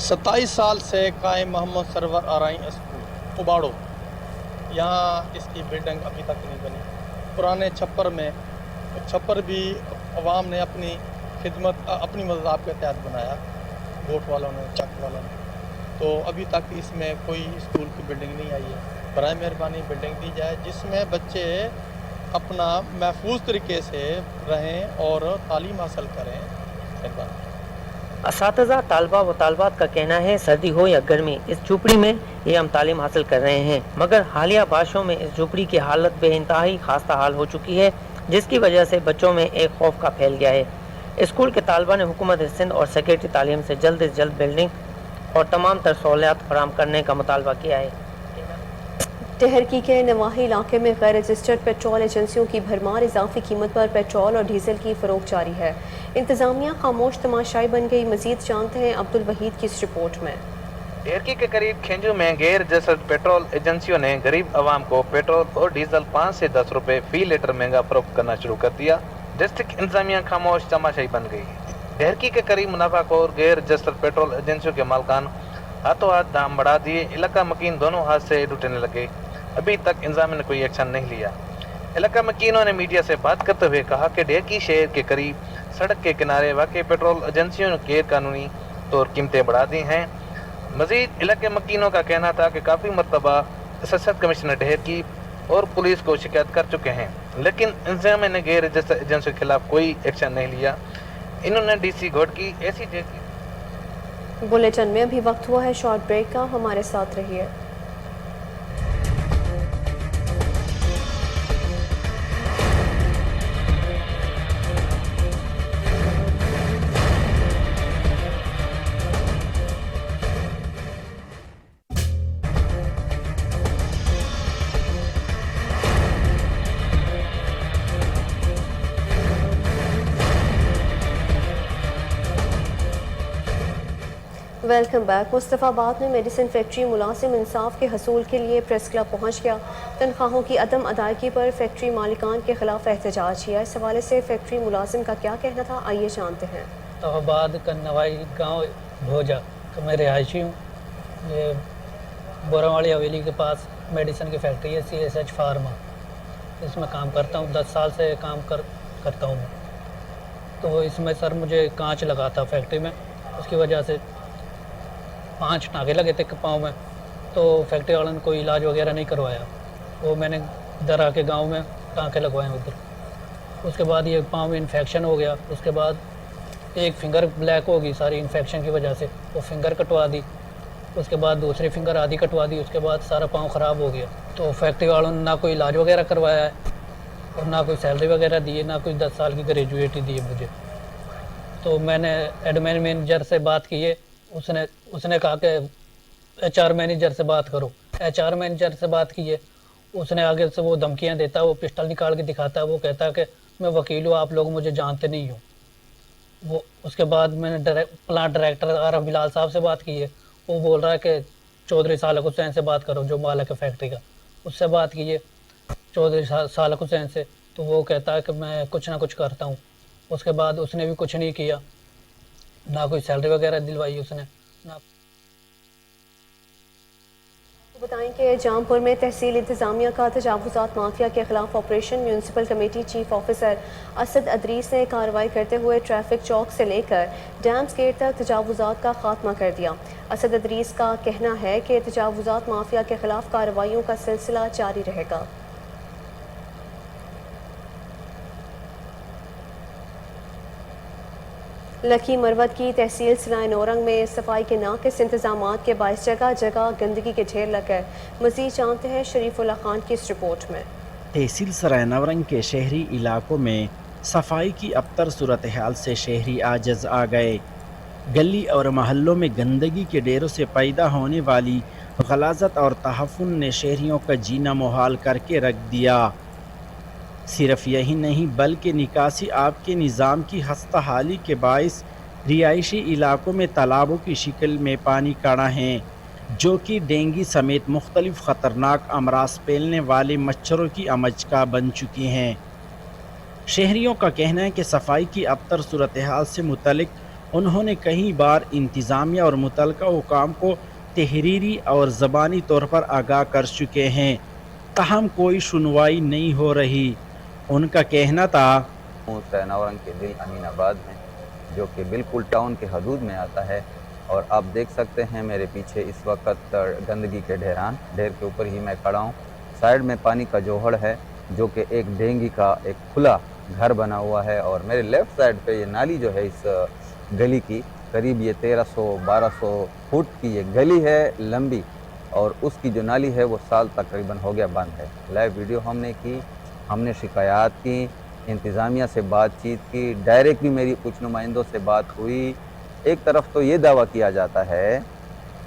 [SPEAKER 15] 27 साल से कायम मोहम्मद सरवर आराई स्कूल ओबाड़ो, यहाँ इसकी बिल्डिंग अभी तक नहीं बनी। पुराने छप्पर भी अवाम ने अपनी खिदमत अपनी मज़ाब के तहत बनाया, वोट वालों ने, चक वालों ने, तो अभी तक इसमें कोई स्कूल की बिल्डिंग नहीं आई है। बराए मेहरबानी बिल्डिंग दी जाए जिसमें बच्चे अपना महफूज तरीके से रहें और तालीम हासिल करें।
[SPEAKER 12] اساتذہ طالبہ و طالبات کا کہنا ہے سردی ہو یا گرمی اس جھوپڑی میں یہ ہم تعلیم حاصل کر رہے ہیں، مگر حالیہ بارشوں میں اس جھوپڑی کی حالت بے انتہائی خستہ حال ہو چکی ہے، جس کی وجہ سے بچوں میں ایک خوف کا پھیل گیا ہے۔ اسکول کے طالبہ نے حکومت سندھ اور سیکریٹری تعلیم سے جلد از جلد بلڈنگ اور تمام تر سہولیات فراہم کرنے کا مطالبہ کیا ہے۔
[SPEAKER 1] ٹہرکی کے نواحی علاقے میں غیر رجسٹرڈ پیٹرول ایجنسیوں کی بھرمار اضافی قیمت پر پیٹرول اور ڈیزل کی فروخت جاری ہے۔ انتظامیہ خاموش تماشائی بن گئی۔ مزید جانتے ہیں عبدالوحید کی اس رپورٹ میں۔
[SPEAKER 16] ٹہرکی کے قریب کھنجو میں غیر رجسٹرڈ پیٹرول ایجنسیوں نے غریب عوام کو پیٹرول اور ڈیزل 5 سے 10 روپے فی لیٹر مہنگا فروخت کرنا شروع کر دیا۔ ڈسٹرکٹ انتظامیہ خاموش تماشائی بن گئی۔ ٹہرکی کے قریب منافع خور غیر رجسٹرڈ پیٹرول ایجنسیوں کے مالکان ہاتھوں ہاتھ دام بڑھا دیے، علاقہ مکین دونوں ہاتھ سے لوٹنے لگے۔ ابھی تک انتظامیہ نے کوئی ایکشن نہیں لیا۔ علاقہ مکینوں نے میڈیا سے بات کرتے ہوئے کہا کہ ڈھیرکی شہر کے قریب سڑک کے کنارے واقع پیٹرول ایجنسیوں نے غیر قانونی طور قیمتیں بڑھا دی ہیں۔ مزید علاقے مکینوں کا کہنا تھا کہ کافی مرتبہ اسسٹ کمشنر ڈھیرکی اور پولیس کو شکایت کر چکے ہیں، لیکن انتظامیہ نے غیر رجسٹرڈ ایجنسیوں کے خلاف کوئی ایکشن نہیں لیا۔ انہوں نے ڈی سی گھوٹکی ایسی
[SPEAKER 1] بلیٹن میں ابھی وقت ہوا ہے شارٹ بریک کا، ہمارے ساتھ رہیے۔ Welcome back. مصطفیٰ آباد میں میڈیسن فیکٹری ملازم انصاف کے حصول کے لیے پریس کلب پہنچ گیا۔ تنخواہوں کی عدم ادائیگی پر فیکٹری مالکان کے خلاف احتجاج کیا۔ اس حوالے سے فیکٹری ملازم کا کیا کہنا تھا، آئیے جانتے ہیں۔
[SPEAKER 17] آباد کا نوائی گاؤں بھوجا کا میں رہائشی ہوں۔ یہ بوراواڑی حویلی کے پاس میڈیسن کی فیکٹری ہے، CSH فارما، اس میں کام کرتا ہوں۔ 10 سال سے کام کرتا ہوں میں۔ تو اس میں سر مجھے کانچ لگا تھا فیکٹری میں، اس کی وجہ سے 5 ٹانکے لگے تھے پاؤں میں، تو فیکٹری والوں نے کوئی علاج وغیرہ نہیں کروایا۔ وہ میں نے ادھر آ کے گاؤں میں ٹانکے لگوائے ہیں ادھر۔ اس کے بعد یہ پاؤں میں انفیکشن ہو گیا، اس کے بعد ایک فنگر بلیک ہو گئی ساری انفیکشن کی وجہ سے، وہ فنگر کٹوا دی۔ اس کے بعد دوسری فنگر آدھی کٹوا دی، اس کے بعد سارا پاؤں خراب ہو گیا۔ تو فیکٹری والوں نے نہ کوئی علاج وغیرہ کروایا ہے اور نہ کوئی سیلری وغیرہ دی ہے، نہ کوئی 10 سال کی گریجویٹ دی ہے مجھے۔ تو میں نے ایڈمن مینیجر سے بات کی ہے، اس نے کہا کہ HR مینیجر سے بات کرو۔ HR مینیجر سے بات کی ہے، اس نے آگے سے وہ دھمکیاں دیتا ہے، وہ پسٹل نکال کے دکھاتا ہے، وہ کہتا ہے کہ میں وکیل ہوں، آپ لوگ مجھے جانتے نہیں ہو۔ وہ اس کے بعد میں نے پلانٹ ڈائریکٹر عارف بلال صاحب سے بات کی ہے، وہ بول رہا ہے کہ چودھری سالک حسین سے بات کرو، جو مالک ہے فیکٹری کا، اس سے بات کی ہے چودھری سالک حسین سے، تو وہ کہتا ہے کہ میں کچھ نہ کچھ کرتا ہوں۔ اس کے بعد اس نے بھی کچھ نہیں کیا، نہ کوئی سیلری وغیرہ دلوائی اس نے نہ۔
[SPEAKER 1] بتائیں کہ جام پور میں تحصیل انتظامیہ کا تجاوزات مافیا کے خلاف operation municipal committee chief officer Asad Idrees نے کارروائی کرتے ہوئے ٹریفک چوک سے لے کر ڈیمز گیٹ تک تجاوزات کا خاتمہ کر دیا۔ اسد ادریس کا کہنا ہے کہ تجاوزات مافیا کے خلاف کارروائیوں کا سلسلہ جاری رہے گا۔ لکھی مروت کی تحصیل سرائے نورنگ میں صفائی کے ناقص انتظامات کے باعث جگہ جگہ گندگی کے ڈھیر لگ گئے۔ مزید جانتے ہیں شریف اللہ خان کی اس رپورٹ میں۔
[SPEAKER 18] تحصیل سرائے نورنگ کے شہری علاقوں میں صفائی کی ابتر صورتحال سے شہری عاجز آ گئے۔ گلی اور محلوں میں گندگی کے ڈھیروں سے پیدا ہونے والی غلاظت اور تحفن نے شہریوں کا جینا محال کر کے رکھ دیا۔ صرف یہی نہیں بلکہ نکاسی آب کے نظام کی خستہ حالی کے باعث رہائشی علاقوں میں تالابوں کی شکل میں پانی کھڑا ہیں، جو کہ ڈینگی سمیت مختلف خطرناک امراض پھیلنے والے مچھروں کی امچکا بن چکی ہیں۔ شہریوں کا کہنا ہے کہ صفائی کی ابتر صورتحال سے متعلق انہوں نے کئی بار انتظامیہ اور متعلقہ حکام کو تحریری اور زبانی طور پر آگاہ کر چکے ہیں، تاہم کوئی سنوائی نہیں ہو رہی۔ ان کا کہنا تھا
[SPEAKER 19] سرائے نورنگ کے دل امین آباد میں، جو کہ بالکل ٹاؤن کے حدود میں آتا ہے، اور آپ دیکھ سکتے ہیں میرے پیچھے اس وقت گندگی کے ڈھیر کے اوپر ہی میں کھڑا ہوں۔ سائیڈ میں پانی کا جوہڑ ہے، جو کہ ایک ڈینگی کا ایک کھلا گھر بنا ہوا ہے، اور میرے لیفٹ سائیڈ پہ یہ نالی جو ہے اس گلی کی، करीब ये 1300-1200 फुट की ये गली है लंबी, और उसकी जो नाली है वो साल तकरीबन हो गया बंद है। लाइव वीडियो हमने की, हमने शिकायत की, इंतज़ामिया से बातचीत की, डायरेक्ट भी मेरी कुछ नुमाइंदों से बात हुई। एक तरफ तो ये दावा किया जाता है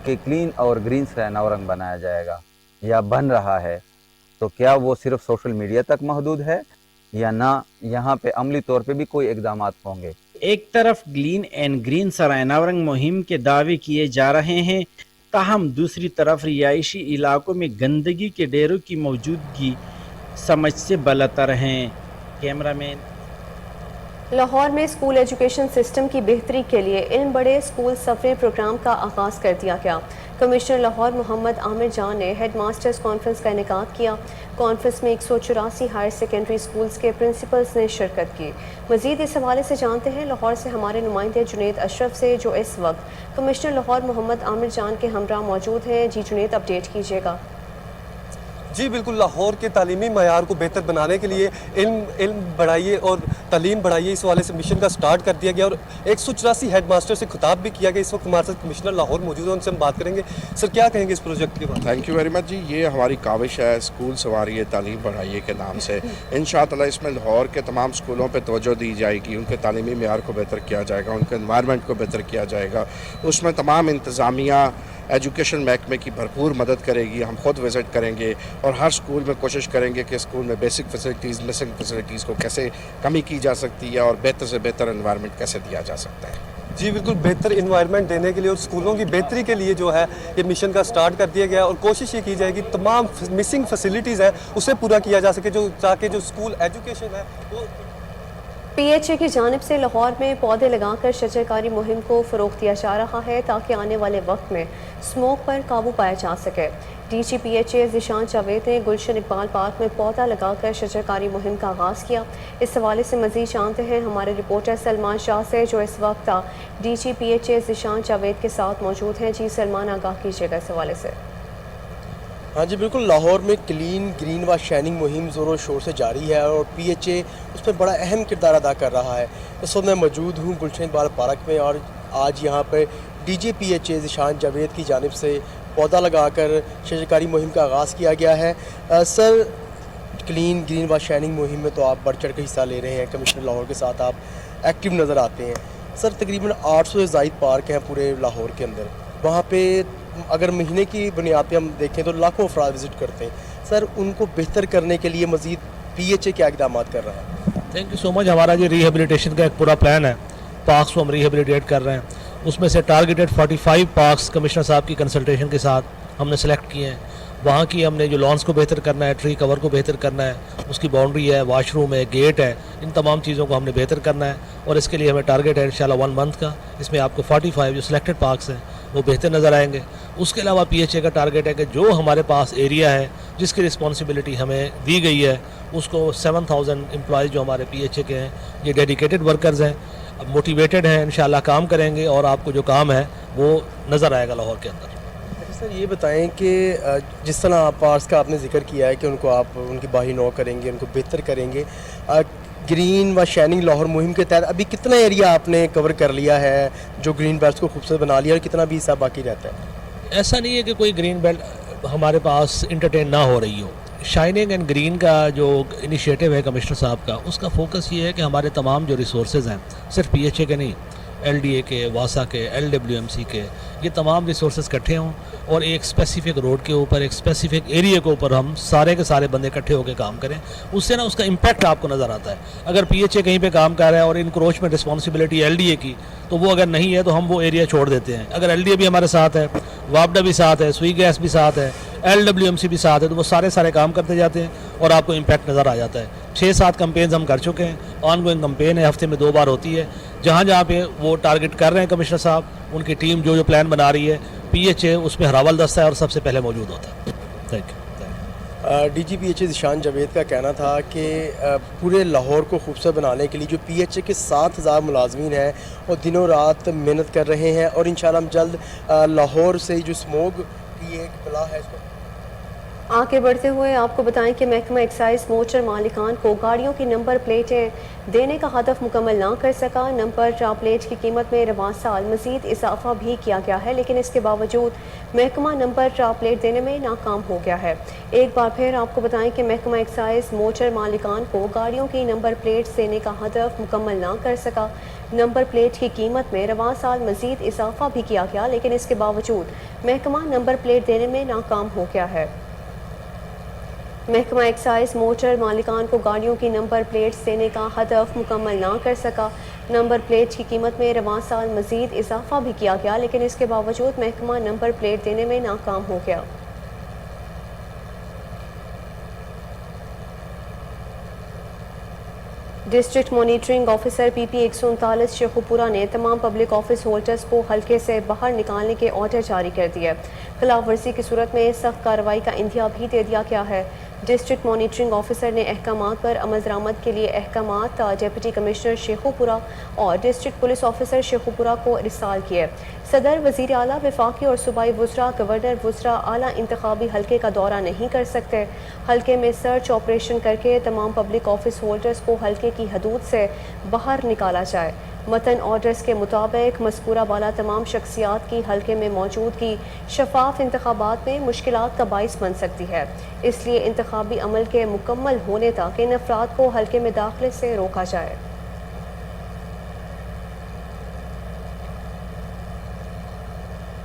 [SPEAKER 19] कि क्लीन और ग्रीन सराय नवरंग बनाया जाएगा या बन रहा है, तो क्या वो सिर्फ सोशल मीडिया तक महदूद है या ना यहाँ पे अमली तौर पे भी कोई इकदामात होंगे?
[SPEAKER 18] एक तरफ क्लीन एंड ग्रीन सराय नवरंग मुहिम के दावे किए जा रहे हैं, ताहम दूसरी तरफ रिहायशी इलाकों में गंदगी के ढेरों की मौजूदगी समझ से बलतर हैं। कैमरामैन
[SPEAKER 1] लाहौर में स्कूल एजुकेशन सिस्टम की बेहतरी के लिए इन बड़े स्कूल सफरे प्रोग्राम का आगाज़ कर दिया गया। कमिश्नर लाहौर मोहम्मद आमिर जान ने हेड मास्टर्स कॉन्फ्रेंस का इनेकाद किया। कॉन्फ्रेंस में 184 हायर सेकेंडरी स्कूल्स के प्रिंसिपल्स ने शिरकत की। मज़ीद इस हवाले से जानते हैं लाहौर से हमारे नुमाइंदे जुनेद अशरफ से, जो इस वक्त कमिश्नर लाहौर मोहम्मद आमिर जान के हमरा मौजूद हैं। जी जुनेद, अपडेट कीजिएगा।
[SPEAKER 20] जी बिल्कुल, लाहौर के तालीमी मयार को बेहतर बनाने के लिए इल्म बढ़ाइए और तालीम बढ़ाइए, इस वाले से मिशन का स्टार्ट कर दिया गया और 184 हेड मास्टर से खिताब भी किया गया। इस वक्त हमारे साथ कमिश्नर लाहौर मौजूद है, उनसे हम बात करेंगे। सर, क्या कहेंगे इस प्रोजेक्ट के बारे में?
[SPEAKER 21] थैंक यू वेरी मच जी। ये हमारी काविश है स्कूल संवारिए तालीम बढ़ाइए के नाम से। इंशाअल्लाह इसमें लाहौर के तमाम स्कूलों पर तवज्जो दी जाएगी, उनके तालीमी मयार को बेहतर किया जाएगा, उनके एनवायरनमेंट को बेहतर किया जाएगा। उसमें तमाम इंतज़ामिया एजुकेशन महकमे की भरपूर मदद करेगी। हम खुद विज़िट करेंगे और हर स्कूल में कोशिश करेंगे कि स्कूल में बेसिक फैसिलिटीज़, मिसिंग फैसिलिटीज़ को कैसे कमी की जा सकती है और बेहतर से बेहतर एनवायरनमेंट कैसे दिया जा सकता है।
[SPEAKER 20] जी बिल्कुल, बेहतर इन्वायरमेंट देने के लिए और स्कूलों की बेहतरी के लिए जो है ये मिशन का स्टार्ट कर दिया गया और कोशिश ये की जाएगी तमाम मिसिंग फैसिलिटीज़ हैं उसे पूरा किया जा सके, जो ताकि जो स्कूल एजुकेशन है वो
[SPEAKER 1] PHA की जानिब से लाहौर में पौधे लगाकर शजरकारी मुहिम को फ़रोग़ दिया जा रहा है ताकि आने वाले वक्त में स्मोक पर काबू पाया जा सके। DG PHA ज़िशान जावेद ने गुलशन इकबाल पार्क में पौधा लगाकर शजरकारी मुहिम का आगाज़ किया। इस हवाले से मज़ीद जानते हैं हमारे रिपोर्टर सलमान शाह से, जो इस वक्त DG PHA ज़िशान जावेद के साथ मौजूद हैं। जी सलमान, आगाह कीजिएगा इस हवाले से।
[SPEAKER 22] हाँ जी बिल्कुल, लाहौर में क्लीन ग्रीन व शाइनिंग मुहिम ज़ोरों शोर से जारी है और PHA उसमें बड़ा अहम किरदार अदा कर रहा है। इस वक्त मैं मौजूद हूँ गुलशन इकबाल पार्क में और आज यहाँ पर DG PHA ज़िशान जावेद की जानिब से पौधा लगाकर शजरकारी मुहिम का आगाज़ किया गया है। सर, क्लीन ग्रीन व शाइनिंग मुहिम में तो आप बढ़ चढ़ कर हिस्सा ले रहे हैं, कमिश्नर लाहौर के साथ आप एक्टिव नज़र आते हैं। सर, तकरीबन 800 से ज़ायद पार्क हैं पूरे लाहौर के अंदर, वहाँ पे अगर महीने की बुनियाद पे हम देखें तो लाखों अफराद विज़िट करते हैं। सर, उनको बेहतर करने के लिए मज़ीद PHA क्या इक़दाम कर रहा है?
[SPEAKER 23] Thank you so much. हमारा जो रिहेबिलिटेशन का एक पूरा प्लान है, पार्क्स को हम रिहेबिलिटेट कर रहे हैं, उसमें से टारगेटेड 45 पार्क्स कमिश्नर साहब की कंसल्टेशन के साथ हमने सेलेक्ट किए हैं। वहाँ की हमने जो लॉन्स को बेहतर करना है, ट्री कवर को बेहतर करना है, उसकी बाउंड्री है, वाशरूम है, गेट है, इन तमाम चीज़ों को हमने बेहतर करना है और इसके लिए हमें टारगेट है इंशाल्लाह 1 मंथ का। इसमें आपको 45 जो सिलेक्टेड पार्क्स हैं वो बेहतर नज़र आएंगे। उसके अलावा PHA का टारगेट है कि जो हमारे पास एरिया है जिसकी रिस्पॉन्सिबिलिटी हमें दी गई है उसको 7000 एम्प्लॉयज़ जो हमारे PHA के हैं, ये डेडिकेटेड वर्कर्स हैं, मोटिवेटेड हैं, इंशाल्लाह काम करेंगे और आपको जो काम है वो नज़र आएगा लाहौर के अंदर।
[SPEAKER 22] सर, ये बताएं कि जिस तरह पार्क्स का आपने जिक्र किया है कि उनको आप उनकी बाही नौ करेंगे, उनको बेहतर करेंगे, ग्रीन व शाइनिंग लाहौर मुहिम के तहत अभी कितना एरिया आपने कवर कर लिया है जो ग्रीन बेल्ट को खूबसूरत बना लिया और कितना भी हिस्सा बाकी रहता है?
[SPEAKER 23] ऐसा नहीं है कि कोई ग्रीन बेल्ट हमारे पास इंटरटेन ना हो रही हो। शाइनिंग एंड ग्रीन का जो इनिशिएटिव है कमिश्नर साहब का, उसका फोकस ये है कि हमारे तमाम जो रिसोर्सेज हैं, सिर्फ PHA के नहीं, LDA के, वासा के, LWMC के, ये तमाम रिसोर्सेज इकट्ठे हों और एक स्पेसिफिक रोड के ऊपर, एक स्पेसिफिक एरिया के ऊपर हम सारे के सारे बंदे इकट्ठे होकर काम करें। उससे ना उसका इम्पैक्ट आपको नज़र आता है। अगर PHA कहीं पे काम कर रहा है और इंक्रोचमेंट रिस्पॉन्सिबिलिटी LDA की, तो वो अगर नहीं है तो हम वो एरिया छोड़ देते हैं। अगर LDA भी हमारे साथ है, वापडा भी साथ है, सुई गैस भी साथ है, LWMC भी साथ है, तो वो सारे काम करते जाते हैं और आपको इम्पैक्ट नज़र आ जाता है। 6-7 कैंपेन्स हम कर चुके हैं, ऑनगोइंग कैंपेन है, हफ्ते में 2 बार होती है। जहाँ पे वो टारगेट कर रहे हैं कमिश्नर साहब, उनकी टीम जो प्लान बना रही है, PHA उसमें हरावल दस्ता है और सबसे पहले मौजूद होता है। Thank you.
[SPEAKER 22] DG PHA Zeeshan Javed का कहना था कि पूरे लाहौर को खूबसूरत बनाने के लिए जो PHA के 7000 मुलाजमीन हैं वो दिनों रात मेहनत कर रहे हैं और इंशाल्लाह हम जल्द लाहौर से जो स्मोक की एक बला है इसको
[SPEAKER 1] आगे बढ़ते हुए आपको बताएं कि महकमा एक्साइज मोटर मालिकान को गाड़ियों की नंबर प्लेटें देने का हदफ मुकम्मल ना कर सका। नंबर प्लेट की कीमत में रवां साल मज़ीद इजाफा भी किया गया है, लेकिन इसके बावजूद महकमा नंबर प्लेट देने में नाकाम हो गया है। एक बार फिर आपको बताएं कि महकमा एक्साइज मोटर मालिकान को गाड़ियों की नंबर प्लेट देने का हदफ मुकम्मल ना कर सका। नंबर प्लेट की कीमत में रवां साल मज़ीद इजाफा भी किया गया, लेकिन इसके बावजूद महकमा नंबर प्लेट देने में नाकाम हो गया है। महकमा एक्साइज मोटर मालिकान को गाड़ियों की नंबर प्लेट्स देने का हदफ मुकम्मल ना कर सका। नंबर प्लेट की कीमत में रवां साल मज़ीद इजाफा भी किया गया, लेकिन इसके बावजूद महकमा नंबर प्लेट देने में नाकाम हो गया। District monitoring officer PP 139 Sheikhupura ने तमाम पब्लिक ऑफिस होल्डर्स को हल्के से बाहर निकालने के ऑर्डर जारी कर दिए। खिलाफ वर्जी की सूरत में सख्त कार्रवाई का इंदिया भी दे दिया गया है। डिस्ट्रिक्ट मॉनिटरिंग ऑफिसर ने अहकामात पर अमल दरामद के लिए अहकामात डिप्टी कमिश्नर शेखुपुरा और डिस्ट्रिक्ट पुलिस ऑफिसर शेखुपुरा को इरसाल किए। सदर, वज़ीर आला, वफाकी और सूबाई वुज़रा, गवर्नर वुज़रा आला इंतखाबी हल्के का दौरा नहीं कर सकते। हल्के में सर्च ऑपरेशन करके तमाम पब्लिक ऑफिस होल्डर्स को हल्के की हदूद से बाहर निकाला जाए। मतन ऑर्डर्स के मुताबिक मज़कूरा वाला तमाम शख्सियात की हल्के में मौजूदगी शफाफ इंतखाबात में मुश्किलात का बाइस बन सकती है, इसलिए इंतखाबी अमल के मुकम्मल होने तक इन अफराद को हल्के में दाखिले से रोका जाए।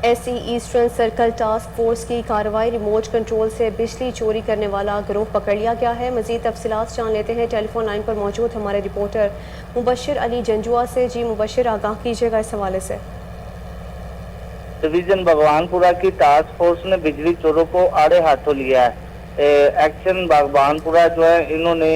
[SPEAKER 1] SE eastern circle task force की कार्रवाई रिमोट कंट्रोल से बिजली चोरी करने वाला गिरोह पकड़ लिया गया है। मज़ीद तफसीलात जान लेते हैं टेलीफोन लाइन पर मौजूद हमारे रिपोर्टर मुबशिर अली जंजुआ से। जी मुबशिर, आगाह कीजिएगा इस हवाले से।
[SPEAKER 3] डिवीजन भगवानपुरा की टास्क फोर्स ने बिजली चोरों को आड़े हाथों लिया है। एक्शन भगवानपुरा जो है, इन्होंने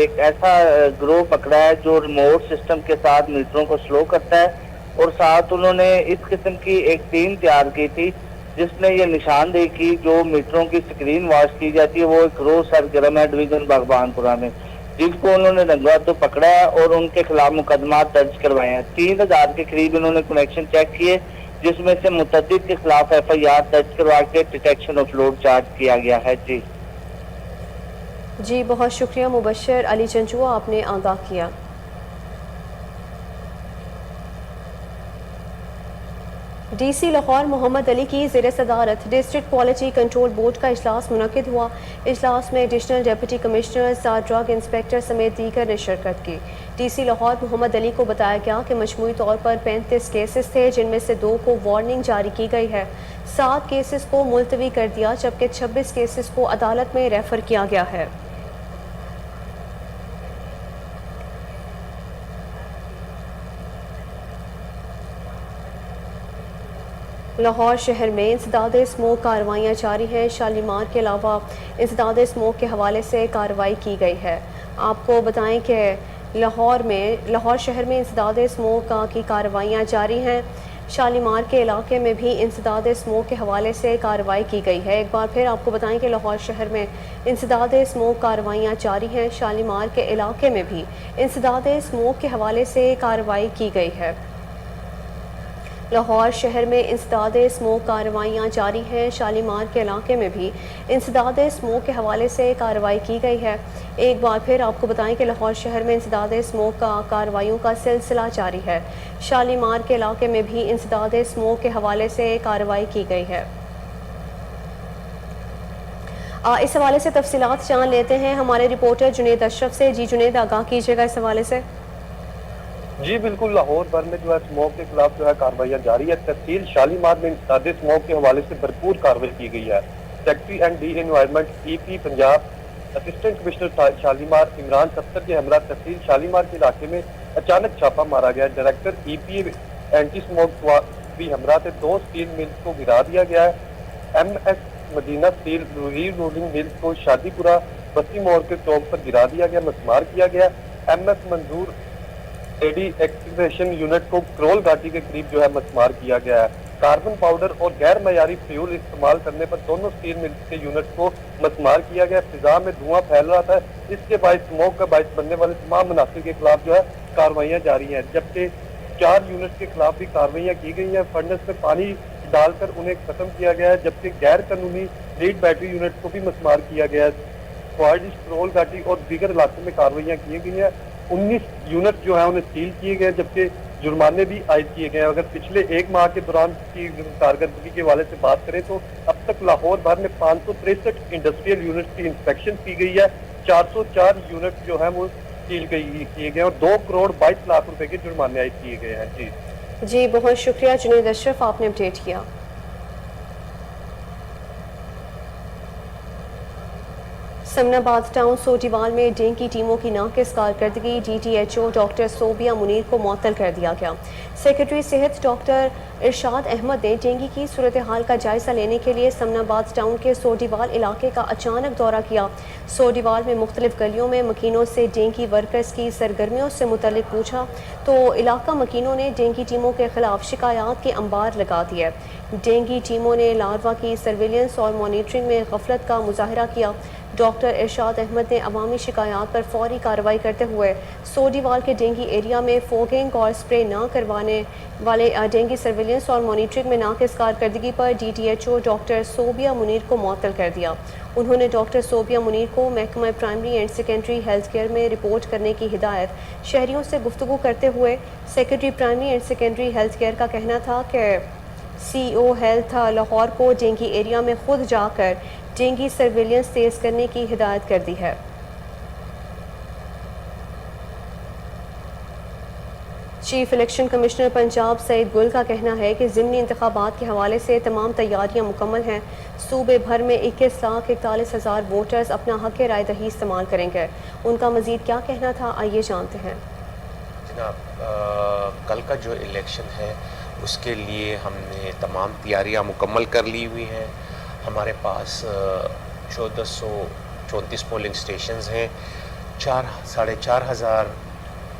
[SPEAKER 3] एक ऐसा गिरोह पकड़ा है जो रिमोट सिस्टम के साथ मीटरों को स्लो करता है, और साथ उन्होंने इस किस्म की एक टीम तैयार की थी जिसने ये निशानदेही की जो मीटरों की स्क्रीन वॉश की जाती है वो एक रोज सरगर्म है डिवीजन भगवानपुरा में, जिसको उन्होंने रंगा तो पकड़ा है और उनके खिलाफ मुकदमा दर्ज करवाए हैं। 3000 के करीब इन्होंने कनेक्शन चेक किए, जिसमें से मुतअद्दिद के खिलाफ FIR दर्ज करवा के डिटेक्शन ऑफ लोड चार्ज किया गया है।
[SPEAKER 1] जी बहुत शुक्रिया मुबशिर अली जंजुआ, आपने आगाह किया। DC लाहौर मोहम्मद अली की ज़ेर सदारत डिस्ट्रिक्ट क्वालिटी कंट्रोल बोर्ड का इजलास मुनक़िद हुआ। इजलास में additional deputy commissioner, drug inspector समेत दीगर ने शिरकत की। DC लाहौर मोहम्मद अली को बताया गया कि मजमूई तौर पर 35 केसेस थे, जिनमें से 2 को वार्निंग जारी की गई है। 7 केसेस को मुलतवी कर दिया, जबकि 26 केसेस को अदालत में रेफर किया गया है। लाहौर शहर में इंसदाद स्मोक कार्रवाइयाँ जारी हैं। शालीमार के अलावा इंसदाद स्मोक के हवाले से कार्रवाई की गई है। आपको बताएं कि लाहौर शहर में इंसदाद स्मोक की कार्रवाइयाँ जारी हैं। शालीमार के इलाके में भी इंसदाद स्मोक के हवाले से कार्रवाई की गई है। एक बार फिर आपको बताएं कि लाहौर शहर में इंसदाद स्मोक कार्रवाइयाँ जारी हैं। शालीमार के इलाके में भी इंसदाद स्मोक के हवाले से कार्रवाई की गई है। लाहौर शहर में इंसदाद स्मोक कार्रवाइयाँ जारी हैं। शालीमार के इलाके में भी इंसदाद स्मोक के हवाले से कार्रवाई की गई है। एक बार फिर आपको बताएं कि लाहौर शहर में इंसदाद स्मोक का कार्रवाइयों का सिलसिला जारी है। शालीमार के इलाके में भी इंसदाद स्मोक के हवाले से कार्रवाई की गई है। इस हवाले से तफसीलात जान लेते हैं हमारे रिपोर्टर जुनेद अशरफ से। जी जुनेद, आगाह कीजिएगा इस हवाले से।
[SPEAKER 4] जी बिल्कुल, लाहौर भर में जो है स्मोक के खिलाफ जो है कार्रवाइयाँ जारी है। तहसील शालीमार में इंसदाद स्मोक के हवाले से भरपूर कार्रवाई की गई है। Secretary and D environment EP Punjab, assistant commissioner Shalimar Imran Safdar के हमरा तहसील शालीमार के इलाके में अचानक छापा मारा गया। डायरेक्टर EP एंटी स्मोक भी हमरा से 2 स्टील मिल्स को गिरा दिया गया है। MS Madina steel rolling mills को शादीपुरा बस्ती मोड़ के चौक पर गिरा दिया गया, मसमार किया गया। MS मंजूर एडी एक्सट्रैक्शन यूनिट को क्रोल घाटी के करीब जो है मसमार किया गया है। कार्बन पाउडर और गैर मयारी फ्यूल इस्तेमाल करने पर दोनों स्टील मिल्स के यूनिट को मसमार किया गया। फिजा में धुआं फैल रहा था, इसके बायस स्मोक का बायस बनने वाले तमाम मुनासिर के खिलाफ जो है कार्रवाइयाँ जारी हैं, जबकि 4 यूनिट के खिलाफ भी कार्रवाइयाँ की गई हैं। फर्नेस में पानी डालकर उन्हें खत्म किया गया है, जबकि गैर कानूनी लीड बैटरी यूनिट को भी मस्मार किया गया है। स्वादिश पेट्रोल घाटी और दीगर इलाकों में कार्रवाइयाँ की गई हैं। 19 यूनिट जो है उन्हें सील किए गए, जबकि जुर्माने भी आयद किए गए हैं। अगर पिछले एक माह के दौरान की कारकर्दगी के हवाले से बात करें तो अब तक लाहौर भर में 563 इंडस्ट्रियल यूनिट की इंस्पेक्शन की गई है। 404 यूनिट जो है वो सील किए गए और 2 करोड़ 22 लाख रुपए के जुर्माने आयद किए गए हैं।
[SPEAKER 1] जी बहुत शुक्रिया जुनैद अशरफ, आपने अपडेट किया। समनाबाद टाउन सोटीवाल में डेंगू की टीमों की नाकिस कारकर्दगी, DTHO डॉक्टर सोबिया मुनीर को मुअत्तल कर दिया गया। सेक्रेटरी सेहत डॉक्टर इरशाद अहमद ने डेंगू की सूरत हाल का जायजा लेने के लिए समनाबाद टाउन के सोडीवाल इलाके का अचानक दौरा किया। सोडीवाल में मुख्तलिफ गलियों में मकीनों से डेंगू वर्कर्स की सरगर्मियों से मुतल्लिक पूछा तो इलाका मकीनों ने डेंगू टीमों के खिलाफ शिकायत के अंबार लगा दिए। डेंगू टीमों ने लार्वा की सर्विलेंस और मॉनिटरिंग में गफलत का मुजाहरा किया। डॉक्टर इरशाद अहमद ने अवामी शिकायत पर फौरी कार्रवाई करते हुए सोडीवाल के डेंगू एरिया में फोगिंग और स्प्रे न करवाने वाले डेंगू सर्विलेंस और मॉनिटरिंग में नाकिस कारकर्दगी पर DTHO डॉक्टर सोबिया मुनीर को मुअत्तल कर दिया। उन्होंने डॉक्टर सोबिया मुनीर को महकमा primary and secondary health care में रिपोर्ट करने की हिदायत शहरियों से गुफ्तगू करते हुए secretary primary and secondary health care का कहना था कि CEO हेल्थ लाहौर को डेंगू एरिया में खुद जाकर डेंगू सर्विलेंस तेज करने की हिदायत कर दी है। Chief election commissioner Punjab Saeed Gul का कहना है कि ज़िमनी इंतखाबात के हवाले से तमाम तैयारियां मुकम्मल हैं। सूबे भर में 21,41,000 वोटर्स अपना हक़ राय दही इस्तेमाल करेंगे। उनका मज़ीद क्या कहना था, आइए जानते हैं।
[SPEAKER 5] जनाब, कल का जो इलेक्शन है उसके लिए हमने तमाम तैयारियां मुकम्मल कर ली हुई हैं। हमारे पास 1434 पोलिंग स्टेशंस हैं, 4,500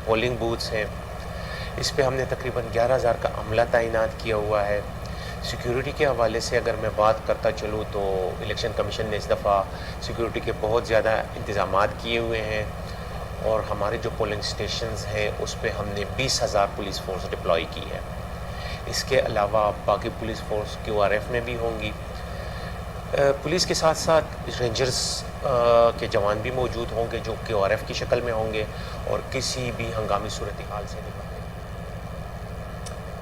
[SPEAKER 5] पोलिंग बूथ्स हैं। इस पे हमने तकरीबन 11,000 का अमला तैनात किया हुआ है। सिक्योरिटी के हवाले से अगर मैं बात करता चलूँ तो इलेक्शन कमीशन ने इस दफ़ा सिक्योरिटी के बहुत ज़्यादा इंतज़ामात किए हुए हैं और हमारे जो पोलिंग स्टेशंस हैं उस पे हमने 20,000 पुलिस फोर्स डिप्लॉय की है। इसके अलावा बाकी पुलिस फोर्स QRF में भी होंगी। पुलिस के साथ साथ रेंजर्स के जवान भी मौजूद होंगे जो QRF की शक्ल में होंगे और किसी भी हंगामी सूरत हाल से निपटने।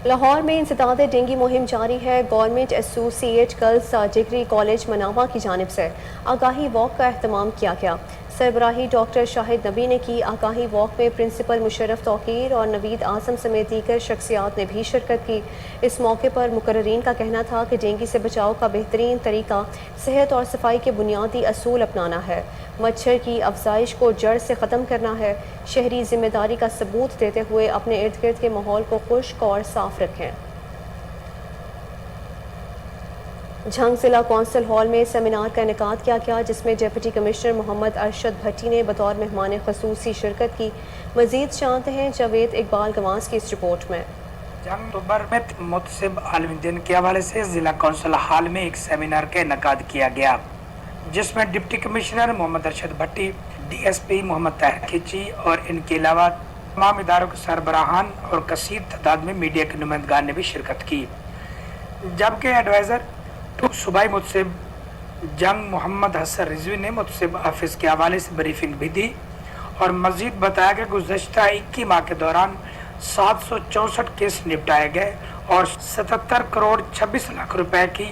[SPEAKER 1] लाहौर में इंसदाद डेंगू मुहिम जारी है। Government associate girls degree college मनावा की जानिब से आगाही वॉक का अहतमाम किया गया। सरबराही डॉक्टर शाहिद नबी ने की। आगाही वॉक में प्रिंसिपल मुशर्रफ तौकीर और नवीद आजम समेत दीगर शख्सियात ने भी शिरकत की। इस मौके पर मुकर्रीन का कहना था कि डेंगू से बचाव का बेहतरीन तरीका सेहत और सफाई के बुनियादी असूल अपनाना है। मच्छर की अफजाइश को जड़ से ख़त्म करना है। शहरी जिम्मेदारी का सबूत देते हुए अपने इर्द गिर्द के माहौल को खुश्क और साफ रखें। झंग जिला कौंसिल हॉल में सेमिनार का इनेकाद किया गया जिसमें डिप्टी कमिश्नर मोहम्मद अरशद भट्टी ने बतौर मेहमान खसूसी शिरकत की। मजीद जानते हैं जावेद इकबाल गवास की इस रिपोर्ट में।
[SPEAKER 6] जंग अक्टूबर में मुतसिब आलमी के हवाले से जिला कौंसिल हॉल में एक सेमिनार का इनेकाद किया गया जिसमें डिप्टी कमिश्नर मोहम्मद अरशद भट्टी, DSP मोहम्मद ताहिर खिची और इनके अलावा तमाम इदारों के सरबराहान और कसीर तादाद में मीडिया के नुमाइंदगान ने भी शिरकत की। जबकि एडवाइज़र सूबाई मुतसिब जंग मोहम्मद हसन रिजवी ने मुतसिब ऑफिस के हवाले से ब्रीफिंग भी दी और मजीद बताया कि गुज़श्ता 21 माह के दौरान 764 केस निपटाए गए और 77 करोड़ 26 लाख रुपए की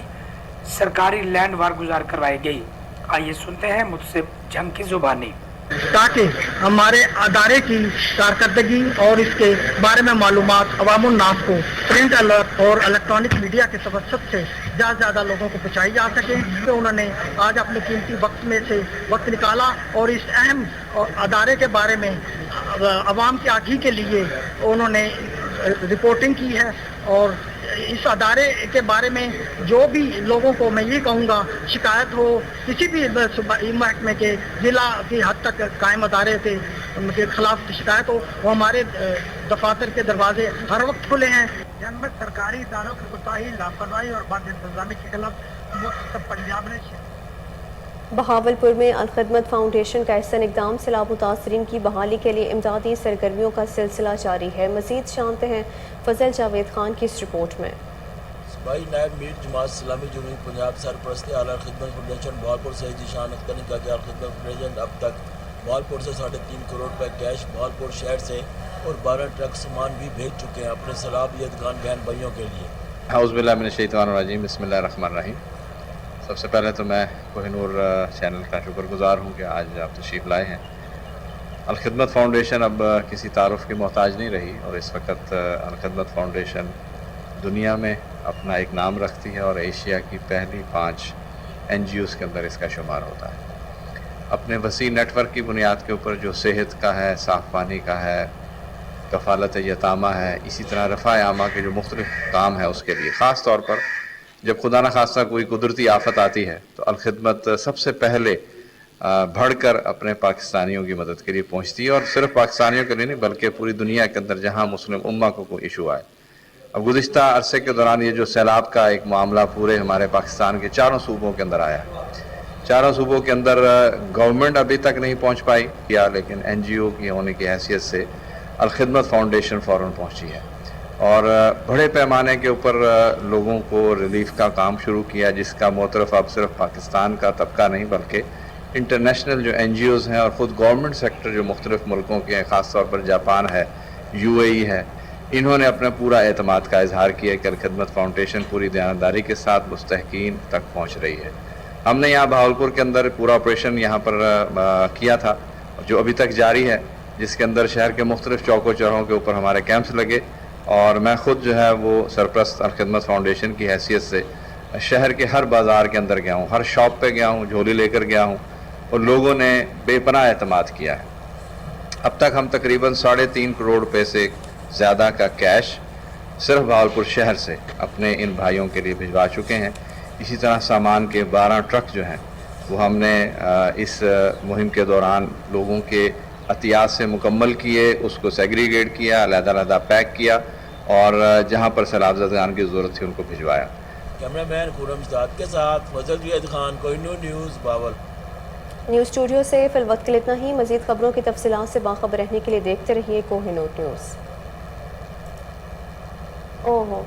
[SPEAKER 6] सरकारी लैंड वारगुजार करवाई गई। आइए सुनते हैं मुतसिब जंग की जुबानी।
[SPEAKER 7] ताकि हमारे अदारे की कारकर्दगी और इसके बारे में मालूमात अवामुन्नास को प्रिंट अलर्ट और इलेक्ट्रॉनिक मीडिया के तवस्सुत से ज़्यादा से ज़्यादा लोगों को पहुँचाई जा सके। तो उन्होंने आज अपने कीमती वक्त में से वक्त निकाला और इस अहम अदारे के बारे में अवाम की आगाही के लिए उन्होंने रिपोर्टिंग की है। और इस अदारे के बारे में जो भी लोगों को मैं ये कहूँगा शिकायत हो किसी भी महकमे के ज़िला की हद तक कायम अदारे के खिलाफ शिकायत हो वो हमारे दफातर के दरवाजे हर वक्त खुले हैं। जंग में सरकारी इदारों की कोताही, लापरवाही और बदइंतजामी के खिलाफ मुख्तलिफ पंजाब ने
[SPEAKER 1] बहावलपुर में अलखदमत फाउंडेशन का अहसन इक़दाम सैलाब मुतासरीन की बहाली के लिए इमदादी सरगर्मियों का सिलसिला जारी है। मज़ीद जानते हैं फजल जावेद खान की इस रिपोर्ट में।
[SPEAKER 2] भाई नायब मीर जमात इस्लामी जुनूबी पंजाब सरपरस्ती आला खिदमत फाउंडेशन बहालपुर से जीशान अख्तर ने कहा कि आला खिदमत फाउंडेशन अब तक बहालपुर से 3.5 करोड़ रुपए कैश बहालपुर शहर से और 12 ट्रक सामान भी भेज चुके हैं अपने सलाबियत खान बहन भाइयों के लिए।
[SPEAKER 8] औज़ुबिल्लाहिमिनश्शैतानिर्रजीम बिस्मिल्लाहिर्रहमानिर्रहीम। सबसे पहले तो मैं कोहिनूर चैनल का शुक्रगुजार हूँ कि आज आप तशरीफ़ लाए हैं। अलखिदमत फाउंडेशन अब किसी तारुफ की मोहताज नहीं रही और इस वक्त अलखिदमत फाउंडेशन दुनिया में अपना एक नाम रखती है और एशिया की पहली 5 NGOs के अंदर इसका शुमार होता है। अपने वसी नेटवर्क की बुनियाद के ऊपर जो सेहत का है, साफ़ पानी का है, कफ़ालत यतामा है, इसी तरह रफ़ा आमा के जो मुख्तलिफ काम है उसके लिए ख़ास तौर पर जब खुदा न खास्ता कोई कुदरती आफत आती है तो अलखिदमत सबसे पहले बढ़कर अपने पाकिस्तानियों की मदद के लिए पहुँचती है और सिर्फ पाकिस्तानियों के लिए नहीं बल्कि पूरी दुनिया के अंदर जहाँ मुस्लिम उम्मा को कोई इशू आए। अब गुज़िश्ता अरसे के दौरान ये जो सैलाब का एक मामला पूरे हमारे पाकिस्तान के चारों सूबों के अंदर आया, चारों सूबों के अंदर गवर्नमेंट अभी तक नहीं पहुँच पाई किया, लेकिन NGO की होने की हैसियत से अलखिदमत फाउंडेशन फ़ौरन पहुँची है और बड़े पैमाने के ऊपर लोगों को रिलीफ का काम शुरू किया, जिसका मोतरफ अब सिर्फ पाकिस्तान का तबका नहीं बल्कि इंटरनेशनल जो NGOs हैं और ख़ुद गवर्नमेंट सेक्टर जो मुख्तलिफ मुल्कों के हैं, ख़ास तौर पर जापान है, UAE है, इन्होंने अपना पूरा एतमाद का इजहार किया कि अलखिदमत फाउंडेशन पूरी दयानतदारी के साथ मुस्तहकीन तक पहुँच रही है। हमने यहाँ बहावलपुर के अंदर पूरा ऑपरेशन यहाँ पर किया था जो अभी तक जारी है, जिसके अंदर शहर के मुख्तलिफ चौकों चौराहों के ऊपर हमारे कैंप्स लगे और मैं ख़ुद जो है वो सरपरस्त अलखिदमत फाउंडेशन की हैसियत से शहर के हर बाज़ार के अंदर गया हूँ, हर शॉप पे गया हूँ, झोली लेकर गया हूँ और लोगों ने बेपनाह एतमाद किया है। अब तक हम तकरीबन 3.5 करोड़ रुपये से ज़्यादा का कैश सिर्फ बहावलपुर शहर से अपने इन भाइयों के लिए भिजवा चुके हैं। इसी तरह सामान के 12 ट्रक जो हैं वो हमने इस मुहिम के दौरान लोगों के अतियात से मुकम्मल किए, उसको सेग्रीगेट किया, अलग-अलग पैक किया और जहाँ पर सैलाब-ज़दगान की ज़रूरत थी उनको भिजवाया।
[SPEAKER 2] कैमरामैन खुरम साद के साथ Fazal Javed Khan, Kohinoor news, Bawal.
[SPEAKER 1] News studio से फिल वक्त के लिए इतना ही। मज़ीद खबरों की तफसीलात से बाखबर रहने के लिए देखते रहिए कोहिनूर न्यूज़। ओहो